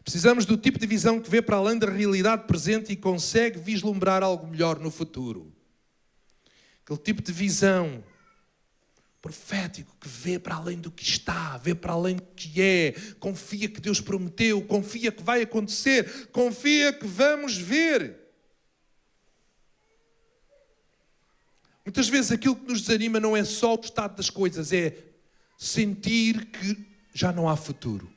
Precisamos do tipo de visão que vê para além da realidade presente e consegue vislumbrar algo melhor no futuro. Aquele tipo de visão profético que vê para além do que está, vê para além do que é, confia que Deus prometeu, confia que vai acontecer, confia que vamos ver. Muitas vezes aquilo que nos desanima não é só o estado das coisas, é sentir que já não há futuro.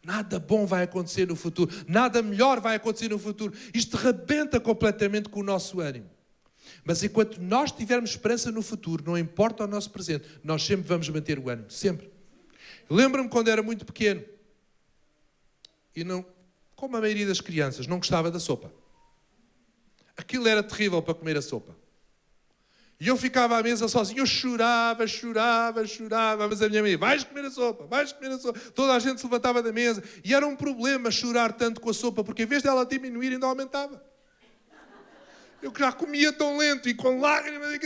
Nada bom vai acontecer no futuro, nada melhor vai acontecer no futuro. Isto rebenta completamente com o nosso ânimo. Mas enquanto nós tivermos esperança no futuro, não importa o nosso presente, nós sempre vamos manter o ânimo, sempre. Eu lembro-me quando era muito pequeno, e não, como a maioria das crianças, não gostava da sopa. Aquilo era terrível para comer a sopa. E eu ficava à mesa sozinho, eu chorava, mas a minha mãe, vais comer a sopa. Toda a gente se levantava da mesa, e era um problema chorar tanto com a sopa, porque em vez dela diminuir, ainda aumentava. Eu já comia tão lento e com lágrimas,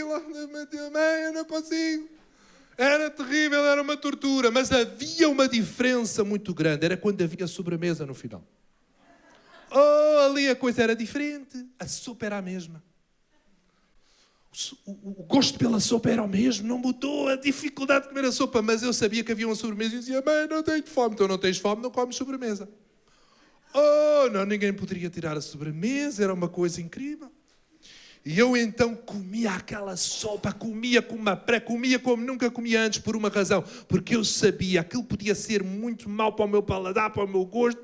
mãe, eu não consigo. Era terrível, era uma tortura, mas havia uma diferença muito grande, era quando havia sobremesa no final. Oh, ali a coisa era diferente, a sopa era a mesma. O gosto pela sopa era o mesmo, não mudou a dificuldade de comer a sopa, mas eu sabia que havia uma sobremesa e dizia, mãe, não tenho fome. Então não tens fome, não comes sobremesa. Oh, não, ninguém poderia tirar a sobremesa, era uma coisa incrível. E eu então comia aquela sopa, comia como nunca comia antes, por uma razão. Porque eu sabia, aquilo podia ser muito mau para o meu paladar, para o meu gosto,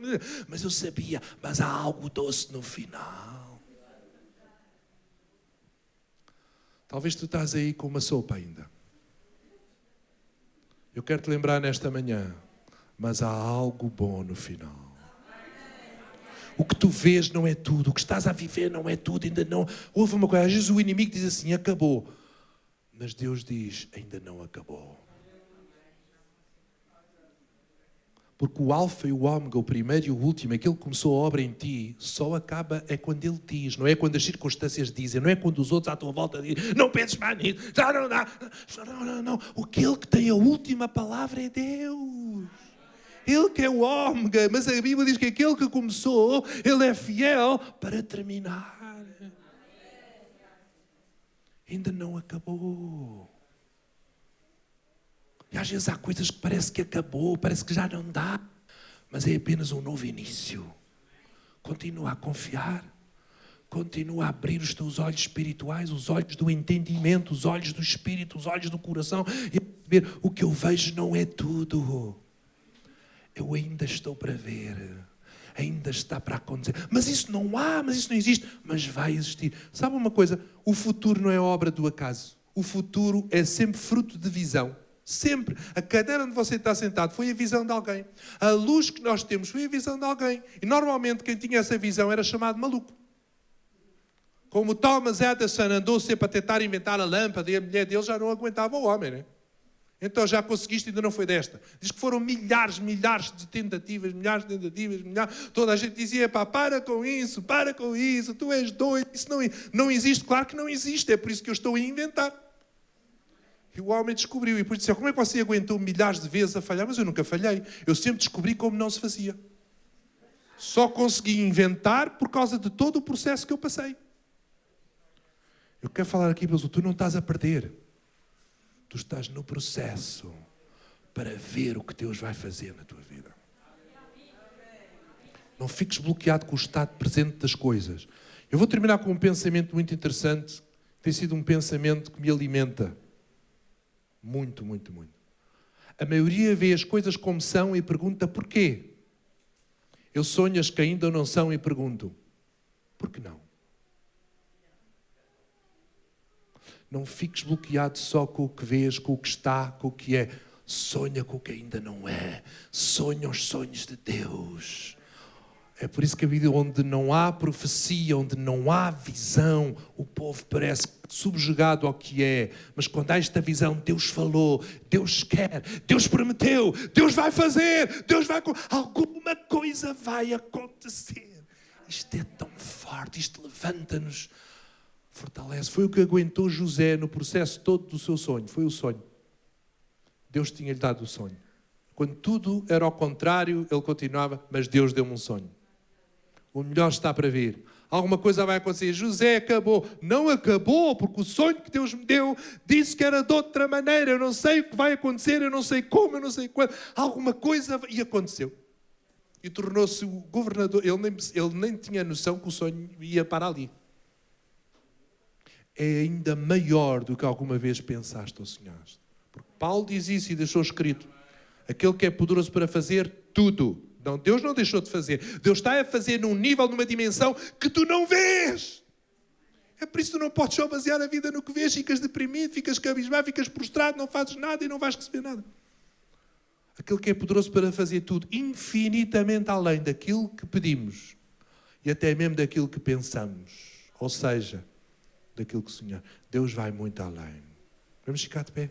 mas eu sabia, mas há algo doce no final. Talvez tu estás aí com uma sopa ainda. Eu quero te lembrar nesta manhã, mas há algo bom no final. O que tu vês não é tudo, o que estás a viver não é tudo, ainda não. Houve uma coisa, às vezes o inimigo diz assim, acabou. Mas Deus diz, ainda não acabou. Porque o alfa e o ômega, o primeiro e o último, aquele que começou a obra em ti, só acaba é quando ele diz, não é quando as circunstâncias dizem, não é quando os outros à tua volta dizem, não penses mais nisso, já não dá. Não. Aquele que tem a última palavra é Deus. Ele que é o ômega, mas a Bíblia diz que aquele que começou, ele é fiel para terminar. Ainda não acabou. E às vezes há coisas que parece que acabou, parece que já não dá, mas é apenas um novo início. Continua a confiar, continua a abrir os teus olhos espirituais, os olhos do entendimento, os olhos do espírito, os olhos do coração, e ver o que eu vejo não é tudo. Eu ainda estou para ver, ainda está para acontecer. Mas isso não há, mas isso não existe, mas vai existir. Sabe uma coisa? O futuro não é obra do acaso. O futuro é sempre fruto de visão. Sempre. A cadeira onde você está sentado foi a visão de alguém. A luz que nós temos foi a visão de alguém. E normalmente quem tinha essa visão era chamado maluco. Como Thomas Edison andou sempre a tentar inventar a lâmpada e a mulher dele já não aguentava o homem, né? Então já conseguiste, ainda não foi desta. Diz que foram milhares de tentativas, Toda a gente dizia, pá, para com isso, tu és doido, isso não existe. Claro que não existe, é por isso que eu estou a inventar. E o homem descobriu, e depois disse, como é que você aguentou milhares de vezes a falhar? Mas eu nunca falhei, eu sempre descobri como não se fazia. Só consegui inventar por causa de todo o processo que eu passei. Eu quero falar aqui, mas tu não estás a perder. Tu estás no processo para ver o que Deus vai fazer na tua vida. Não fiques bloqueado com o estado presente das coisas. Eu vou terminar com um pensamento muito interessante. Tem sido um pensamento que me alimenta. Muito. A maioria vê as coisas como são e pergunta porquê. Eu sonho as que ainda não são e pergunto, por que não? Não fiques bloqueado só com o que vês, com o que está, com o que é. Sonha com o que ainda não é. Sonha os sonhos de Deus. É por isso que a vida onde não há profecia, onde não há visão, o povo parece subjugado ao que é. Mas quando há esta visão, Deus falou, Deus quer, Deus prometeu, Deus vai fazer, alguma coisa vai acontecer. Isto é tão forte, isto levanta-nos, fortalece. Foi o que aguentou José no processo todo do seu sonho, foi o sonho. Deus tinha-lhe dado o sonho. Quando tudo era ao contrário, ele continuava, mas Deus deu-me um sonho. O melhor está para vir. Alguma coisa vai acontecer. José acabou. Não acabou, porque o sonho que Deus me deu disse que era de outra maneira. Eu não sei o que vai acontecer, eu não sei como, eu não sei quando. Alguma coisa... E aconteceu. E tornou-se o governador. Ele nem tinha noção que o sonho ia para ali. É ainda maior do que alguma vez pensaste ou sonhaste. Porque Paulo diz isso e deixou escrito. Aquele que é poderoso para fazer tudo. Não, Deus não deixou de fazer. Deus está a fazer num nível, numa dimensão que tu não vês. É por isso que tu não podes só basear a vida no que vês. Ficas deprimido, ficas cabisbaixo, ficas prostrado, não fazes nada e não vais receber nada. Aquele que é poderoso para fazer tudo, infinitamente além daquilo que pedimos e até mesmo daquilo que pensamos. Ou seja, daquilo que sonhamos. Deus vai muito além. Vamos ficar de pé.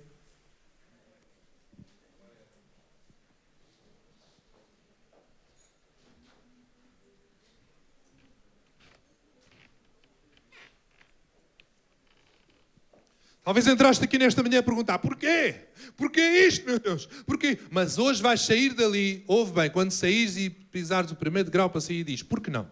Talvez entraste aqui nesta manhã a perguntar, porquê? Porquê isto, meu Deus? Porquê? Mas hoje vais sair dali, ouve bem, quando saíres e pisares o primeiro degrau para sair, diz, por que não?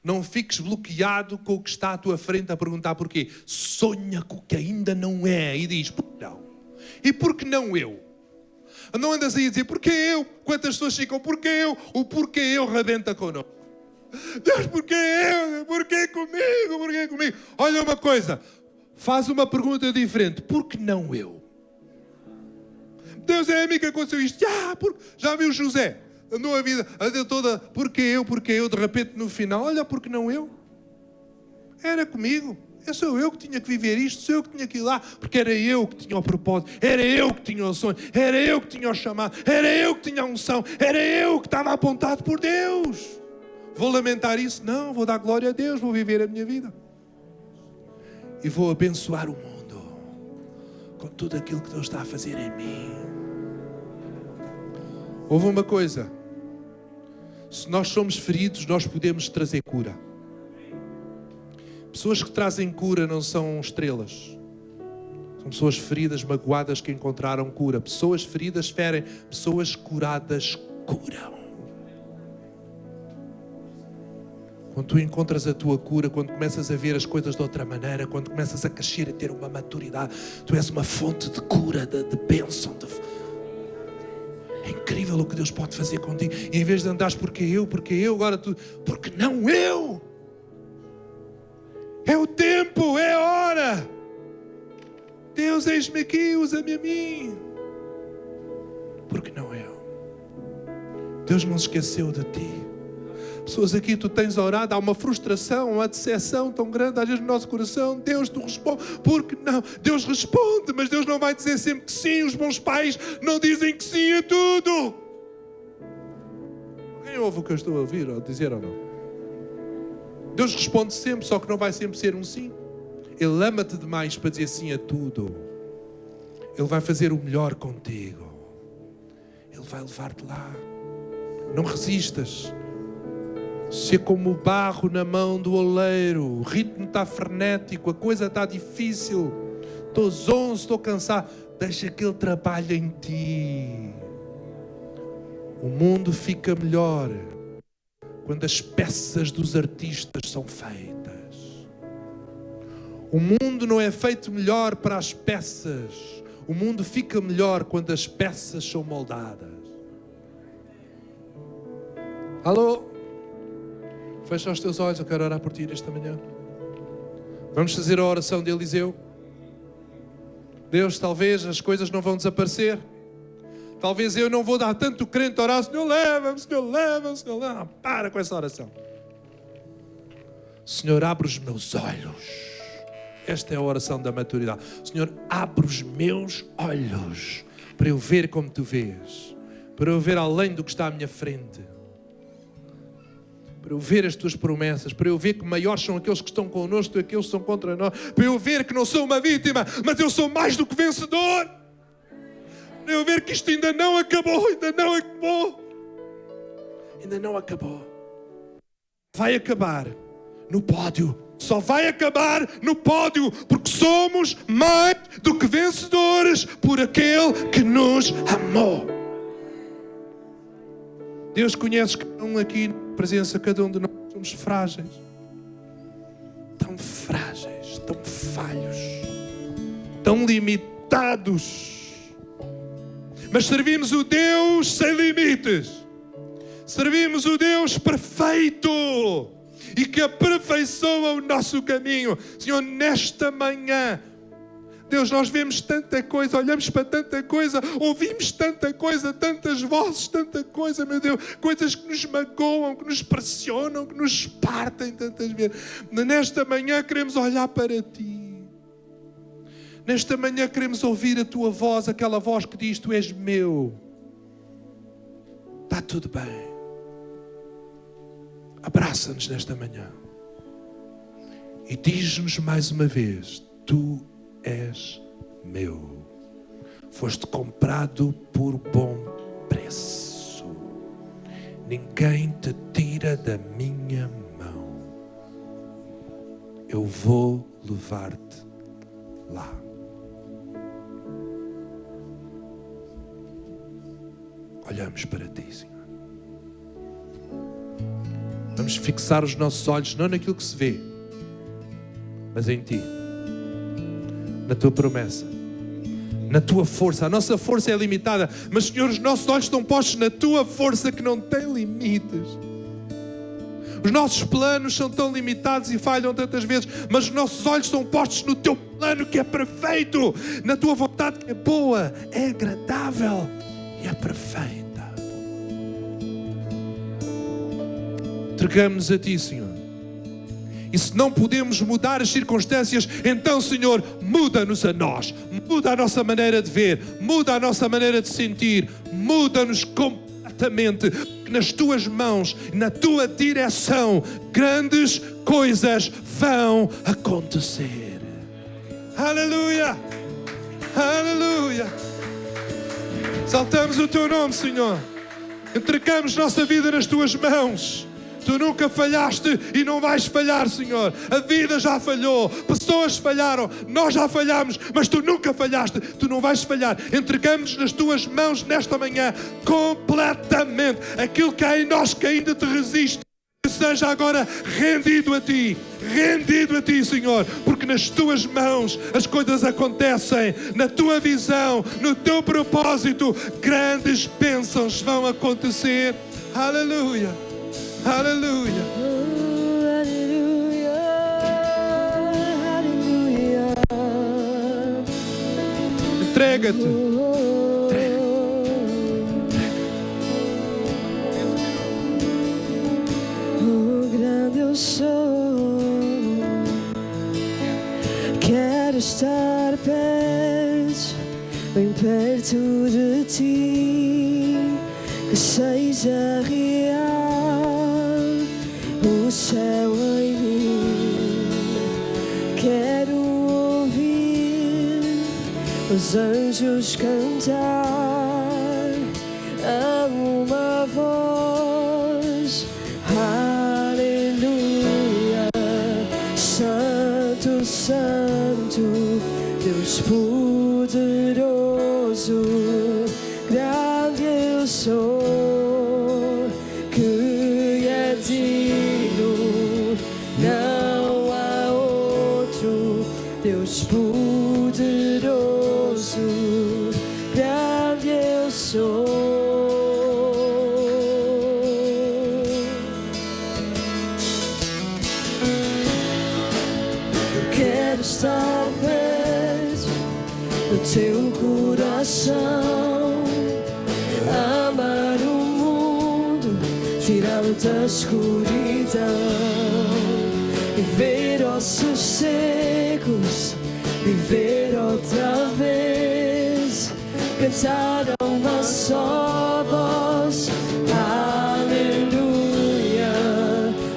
Não fiques bloqueado com o que está à tua frente a perguntar porquê. Sonha com o que ainda não é e diz, por que não? E por que não eu? Não andas aí a dizer, porquê eu? Quantas pessoas ficam, porquê eu? O porquê eu rebenta connosco. Deus, porquê eu? Porquê comigo? Porquê comigo? Olha uma coisa, faz uma pergunta diferente. Por que não eu? Deus, é a mim que aconteceu isto. Já viu José? Andou a vida toda, porquê eu? De repente no final, olha, por que não eu? Era comigo. Sou eu que tinha que viver isto, sou eu que tinha que ir lá, porque era eu que tinha o propósito, era eu que tinha o sonho, era eu que tinha o chamado, era eu que tinha a unção, era eu que estava apontado por Deus. Vou lamentar isso? Não, vou dar glória a Deus, vou viver a minha vida. E vou abençoar o mundo com tudo aquilo que Deus está a fazer em mim. Houve uma coisa. Se nós somos feridos, nós podemos trazer cura. Pessoas que trazem cura não são estrelas. São pessoas feridas, magoadas que encontraram cura. Pessoas feridas ferem, pessoas curadas curam. Quando tu encontras a tua cura, quando começas a ver as coisas de outra maneira, quando começas a crescer e ter uma maturidade, tu és uma fonte de cura, de bênção. É incrível o que Deus pode fazer contigo. E em vez de andares porque eu, agora tu, porque não eu? É o tempo, é a hora. Deus, eis-me aqui, usa-me a mim. Porque não eu? Deus não se esqueceu de ti. Pessoas aqui, tu tens orado, há uma frustração, uma decepção tão grande, às vezes no nosso coração. Deus, tu responde, porque não? Deus responde, mas Deus não vai dizer sempre que sim. Os bons pais não dizem que sim a tudo. Alguém ouve o que eu estou a ouvir, ou dizer ou não? Deus responde sempre, só que não vai sempre ser um sim. Ele ama-te demais para dizer sim a tudo. Ele vai fazer o melhor contigo. Ele vai levar-te lá. Não resistas. Se é como o barro na mão do oleiro, o ritmo está frenético, a coisa está difícil, estou zonzo, estou cansado, deixa que Ele trabalhe em ti. O mundo fica melhor quando as peças dos artistas são feitas. O mundo não é feito melhor para as peças. O mundo fica melhor quando as peças são moldadas. Alô? Fecha os teus olhos, eu quero orar por ti esta manhã. Vamos fazer a oração de Eliseu. Deus, talvez as coisas não vão desaparecer. Talvez eu não vou dar tanto crente a orar. Senhor, leva-me, Senhor, leva-me, Senhor, leva-me. Não, para com essa oração. Senhor, abre os meus olhos. Esta é a oração da maturidade. Senhor, abre os meus olhos para eu ver como Tu vês. Para eu ver além do que está à minha frente. Para eu ver as Tuas promessas, para eu ver que maiores são aqueles que estão connosco do que aqueles que estão contra nós, para eu ver que não sou uma vítima, mas eu sou mais do que vencedor, para eu ver que isto ainda não acabou, ainda não acabou, ainda não acabou. Vai acabar no pódio, só vai acabar no pódio, porque somos mais do que vencedores por aquele que nos amou. Deus conhece cada um aqui na presença, cada um de nós somos frágeis, tão falhos, tão limitados, mas servimos o Deus sem limites, servimos o Deus perfeito e que aperfeiçoa o nosso caminho. Senhor, nesta manhã, Deus, nós vemos tanta coisa, olhamos para tanta coisa, ouvimos tanta coisa, tantas vozes, tanta coisa, meu Deus, coisas que nos magoam, que nos pressionam, que nos partem tantas vezes. Nesta manhã queremos olhar para Ti. Nesta manhã queremos ouvir a Tua voz, aquela voz que diz: Tu és meu. Está tudo bem. Abraça-nos nesta manhã e diz-nos mais uma vez: Tu és meu. Foste comprado por bom preço. Ninguém te tira da minha mão. Eu vou levar-te lá. Olhamos para Ti, Senhor. Vamos fixar os nossos olhos não naquilo que se vê, mas em Ti. Na Tua promessa, na Tua força. A nossa força é limitada, mas, Senhor, os nossos olhos estão postos na Tua força que não tem limites. Os nossos planos são tão limitados e falham tantas vezes, mas os nossos olhos estão postos no Teu plano que é perfeito, na Tua vontade que é boa, é agradável e é perfeita. Entregamos-nos a Ti, Senhor. E se não podemos mudar as circunstâncias, então, Senhor, muda-nos a nós. Muda a nossa maneira de ver. Muda a nossa maneira de sentir. Muda-nos completamente. Nas Tuas mãos, na Tua direção, grandes coisas vão acontecer. Aleluia! Aleluia! Exaltamos o Teu nome, Senhor. Entregamos nossa vida nas Tuas mãos. Tu nunca falhaste e não vais falhar, Senhor. A vida já falhou, pessoas falharam, nós já falhamos, mas Tu nunca falhaste, Tu não vais falhar. Entregamos nas Tuas mãos nesta manhã completamente aquilo que há em nós que ainda Te resiste. Que seja agora rendido a Ti, Senhor, porque nas Tuas mãos as coisas acontecem, na Tua visão, no Teu propósito, grandes bênçãos vão acontecer. Aleluia. Aleluia. Aleluia. Aleluia. Entrega-te. Oh, grande eu sou. Quero estar perto, bem perto de Ti, que seja real o céu em mim. Quero os anjos cantar a uma voz. Aleluia, Santo, Santo, Deus poderoso, grande eu sou, que é digno, não há outro. Deus poderoso, grande eu sou. Eu quero estar perto do teu coração, amar o mundo, tirá-lo da escuridão, viver ossos secos, viver outra vez, cantar a uma só voz. Aleluia,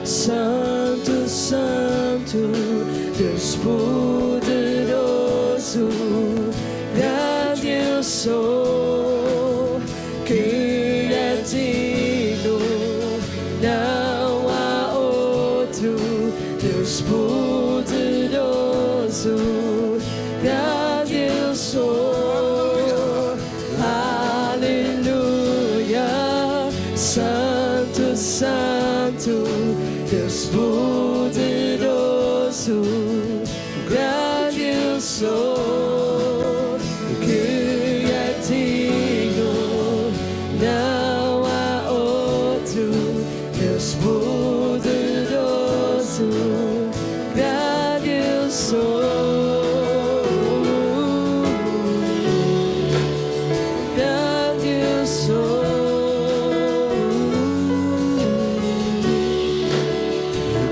Santo, Santo, Deus poderoso, grande eu sou, que é digno, não há outro. Deus poderoso, grande eu sou. Aleluia, Santo, Santo, Deus poderoso, grande eu sou, que é digno, não há outro. Deus poderoso, grande eu sou, grande eu sou,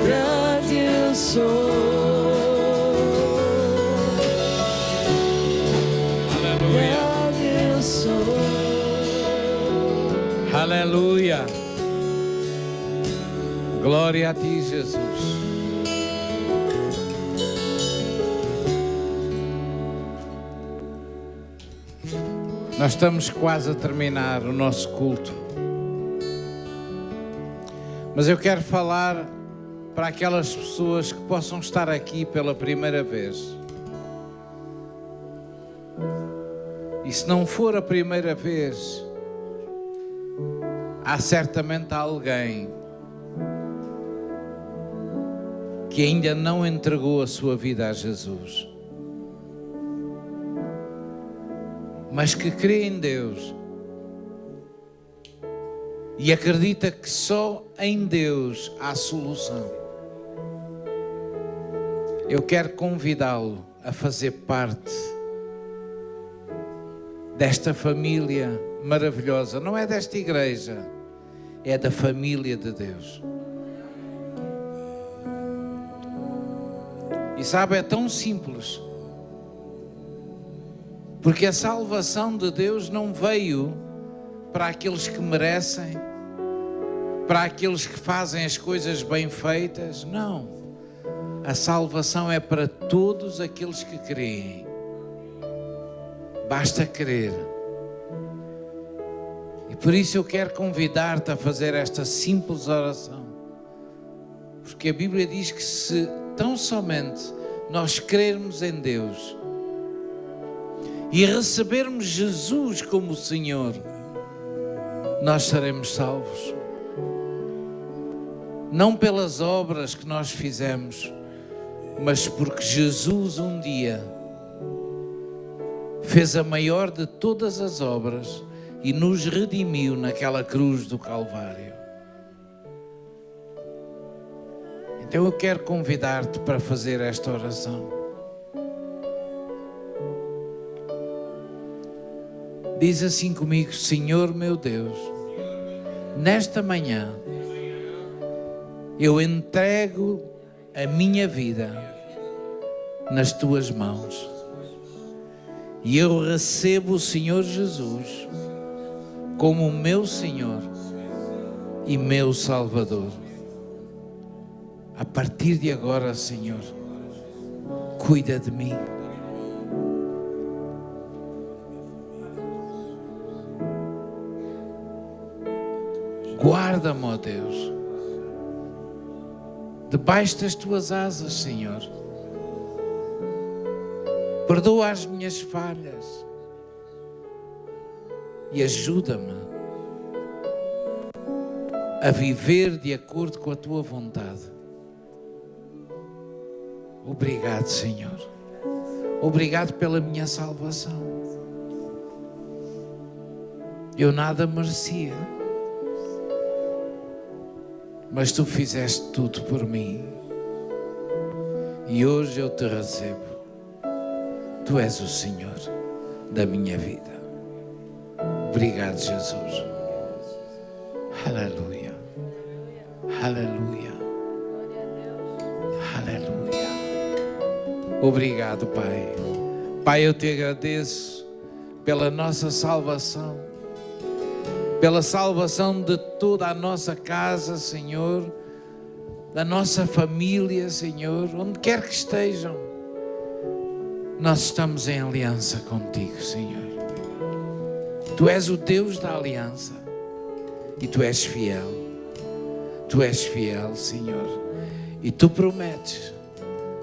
grande eu sou, grande eu sou. Aleluia. Glória a ti, Jesus. Nós estamos quase a terminar o nosso culto, mas eu quero falar para aquelas pessoas que possam estar aqui pela primeira vez. E se não for a primeira vez, há certamente alguém que ainda não entregou a sua vida a Jesus, mas que crê em Deus e acredita que só em Deus há solução. Eu quero convidá-lo a fazer parte desta família maravilhosa. Não é desta igreja, é da família de Deus. E sabe, é tão simples, porque a salvação de Deus não veio para aqueles que merecem, para aqueles que fazem as coisas bem feitas. Não, a salvação é para todos aqueles que creem. Basta crer. E por isso eu quero convidar-te a fazer esta simples oração, porque a Bíblia diz que se tão somente nós crermos em Deus e recebermos Jesus como Senhor, nós seremos salvos. Não pelas obras que nós fizemos, mas porque Jesus um dia fez a maior de todas as obras e nos redimiu naquela cruz do Calvário. Então eu quero convidar-te para fazer esta oração. Diz assim comigo: Senhor meu Deus, nesta manhã eu entrego a minha vida nas tuas mãos e eu recebo o Senhor Jesus como o meu Senhor e meu Salvador. A partir de agora, Senhor, cuida de mim. Guarda-me, ó Deus, debaixo das tuas asas, Senhor. Perdoa as minhas falhas e ajuda-me a viver de acordo com a tua vontade. Obrigado, Senhor. Obrigado pela minha salvação. Eu nada merecia, mas tu fizeste tudo por mim. E hoje eu te recebo. Tu és o Senhor da minha vida. Obrigado, Jesus. Aleluia. Aleluia. Aleluia. Obrigado, Pai. Pai, eu te agradeço pela nossa salvação, pela salvação de toda a nossa casa, Senhor, da nossa família, Senhor, onde quer que estejam. Nós estamos em aliança contigo, Senhor. Tu és o Deus da aliança e tu és fiel. Tu és fiel, Senhor. E tu prometes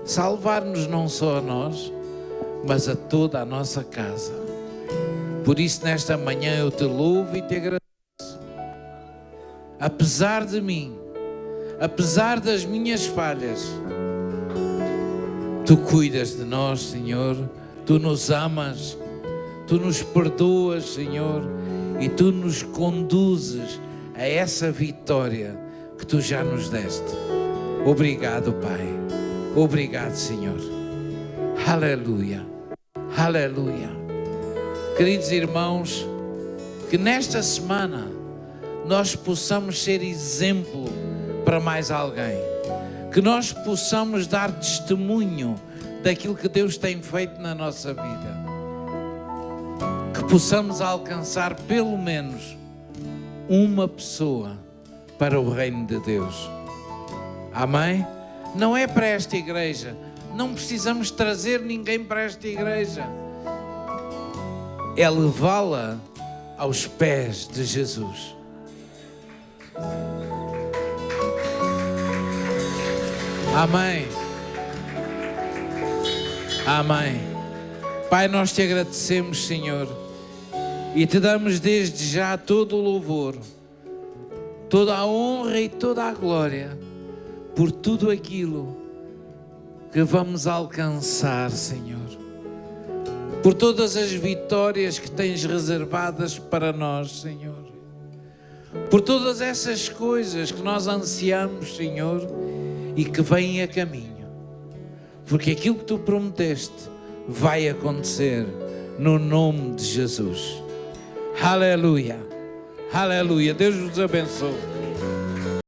salvar-nos não só a nós, mas a toda a nossa casa. Por isso, nesta manhã eu te louvo e te agradeço. Apesar de mim, apesar das minhas falhas, tu cuidas de nós, Senhor. Tu nos amas, tu nos perdoas, Senhor, e tu nos conduzes a essa vitória que tu já nos deste. Obrigado, Pai. Obrigado, Senhor. Aleluia. Aleluia. Queridos irmãos, que nesta semana nós possamos ser exemplo para mais alguém. Que nós possamos dar testemunho daquilo que Deus tem feito na nossa vida. Que possamos alcançar pelo menos uma pessoa para o reino de Deus. Amém? Não é para esta igreja. Não precisamos trazer ninguém para esta igreja. É levá-la aos pés de Jesus. Amém. Amém. Pai, nós te agradecemos, Senhor, e te damos desde já todo o louvor, toda a honra e toda a glória por tudo aquilo que vamos alcançar, Senhor, por todas as vitórias que tens reservadas para nós, Senhor, por todas essas coisas que nós ansiamos, Senhor, e que vêm a caminho, porque aquilo que tu prometeste vai acontecer no nome de Jesus. Aleluia, aleluia. Deus vos abençoe.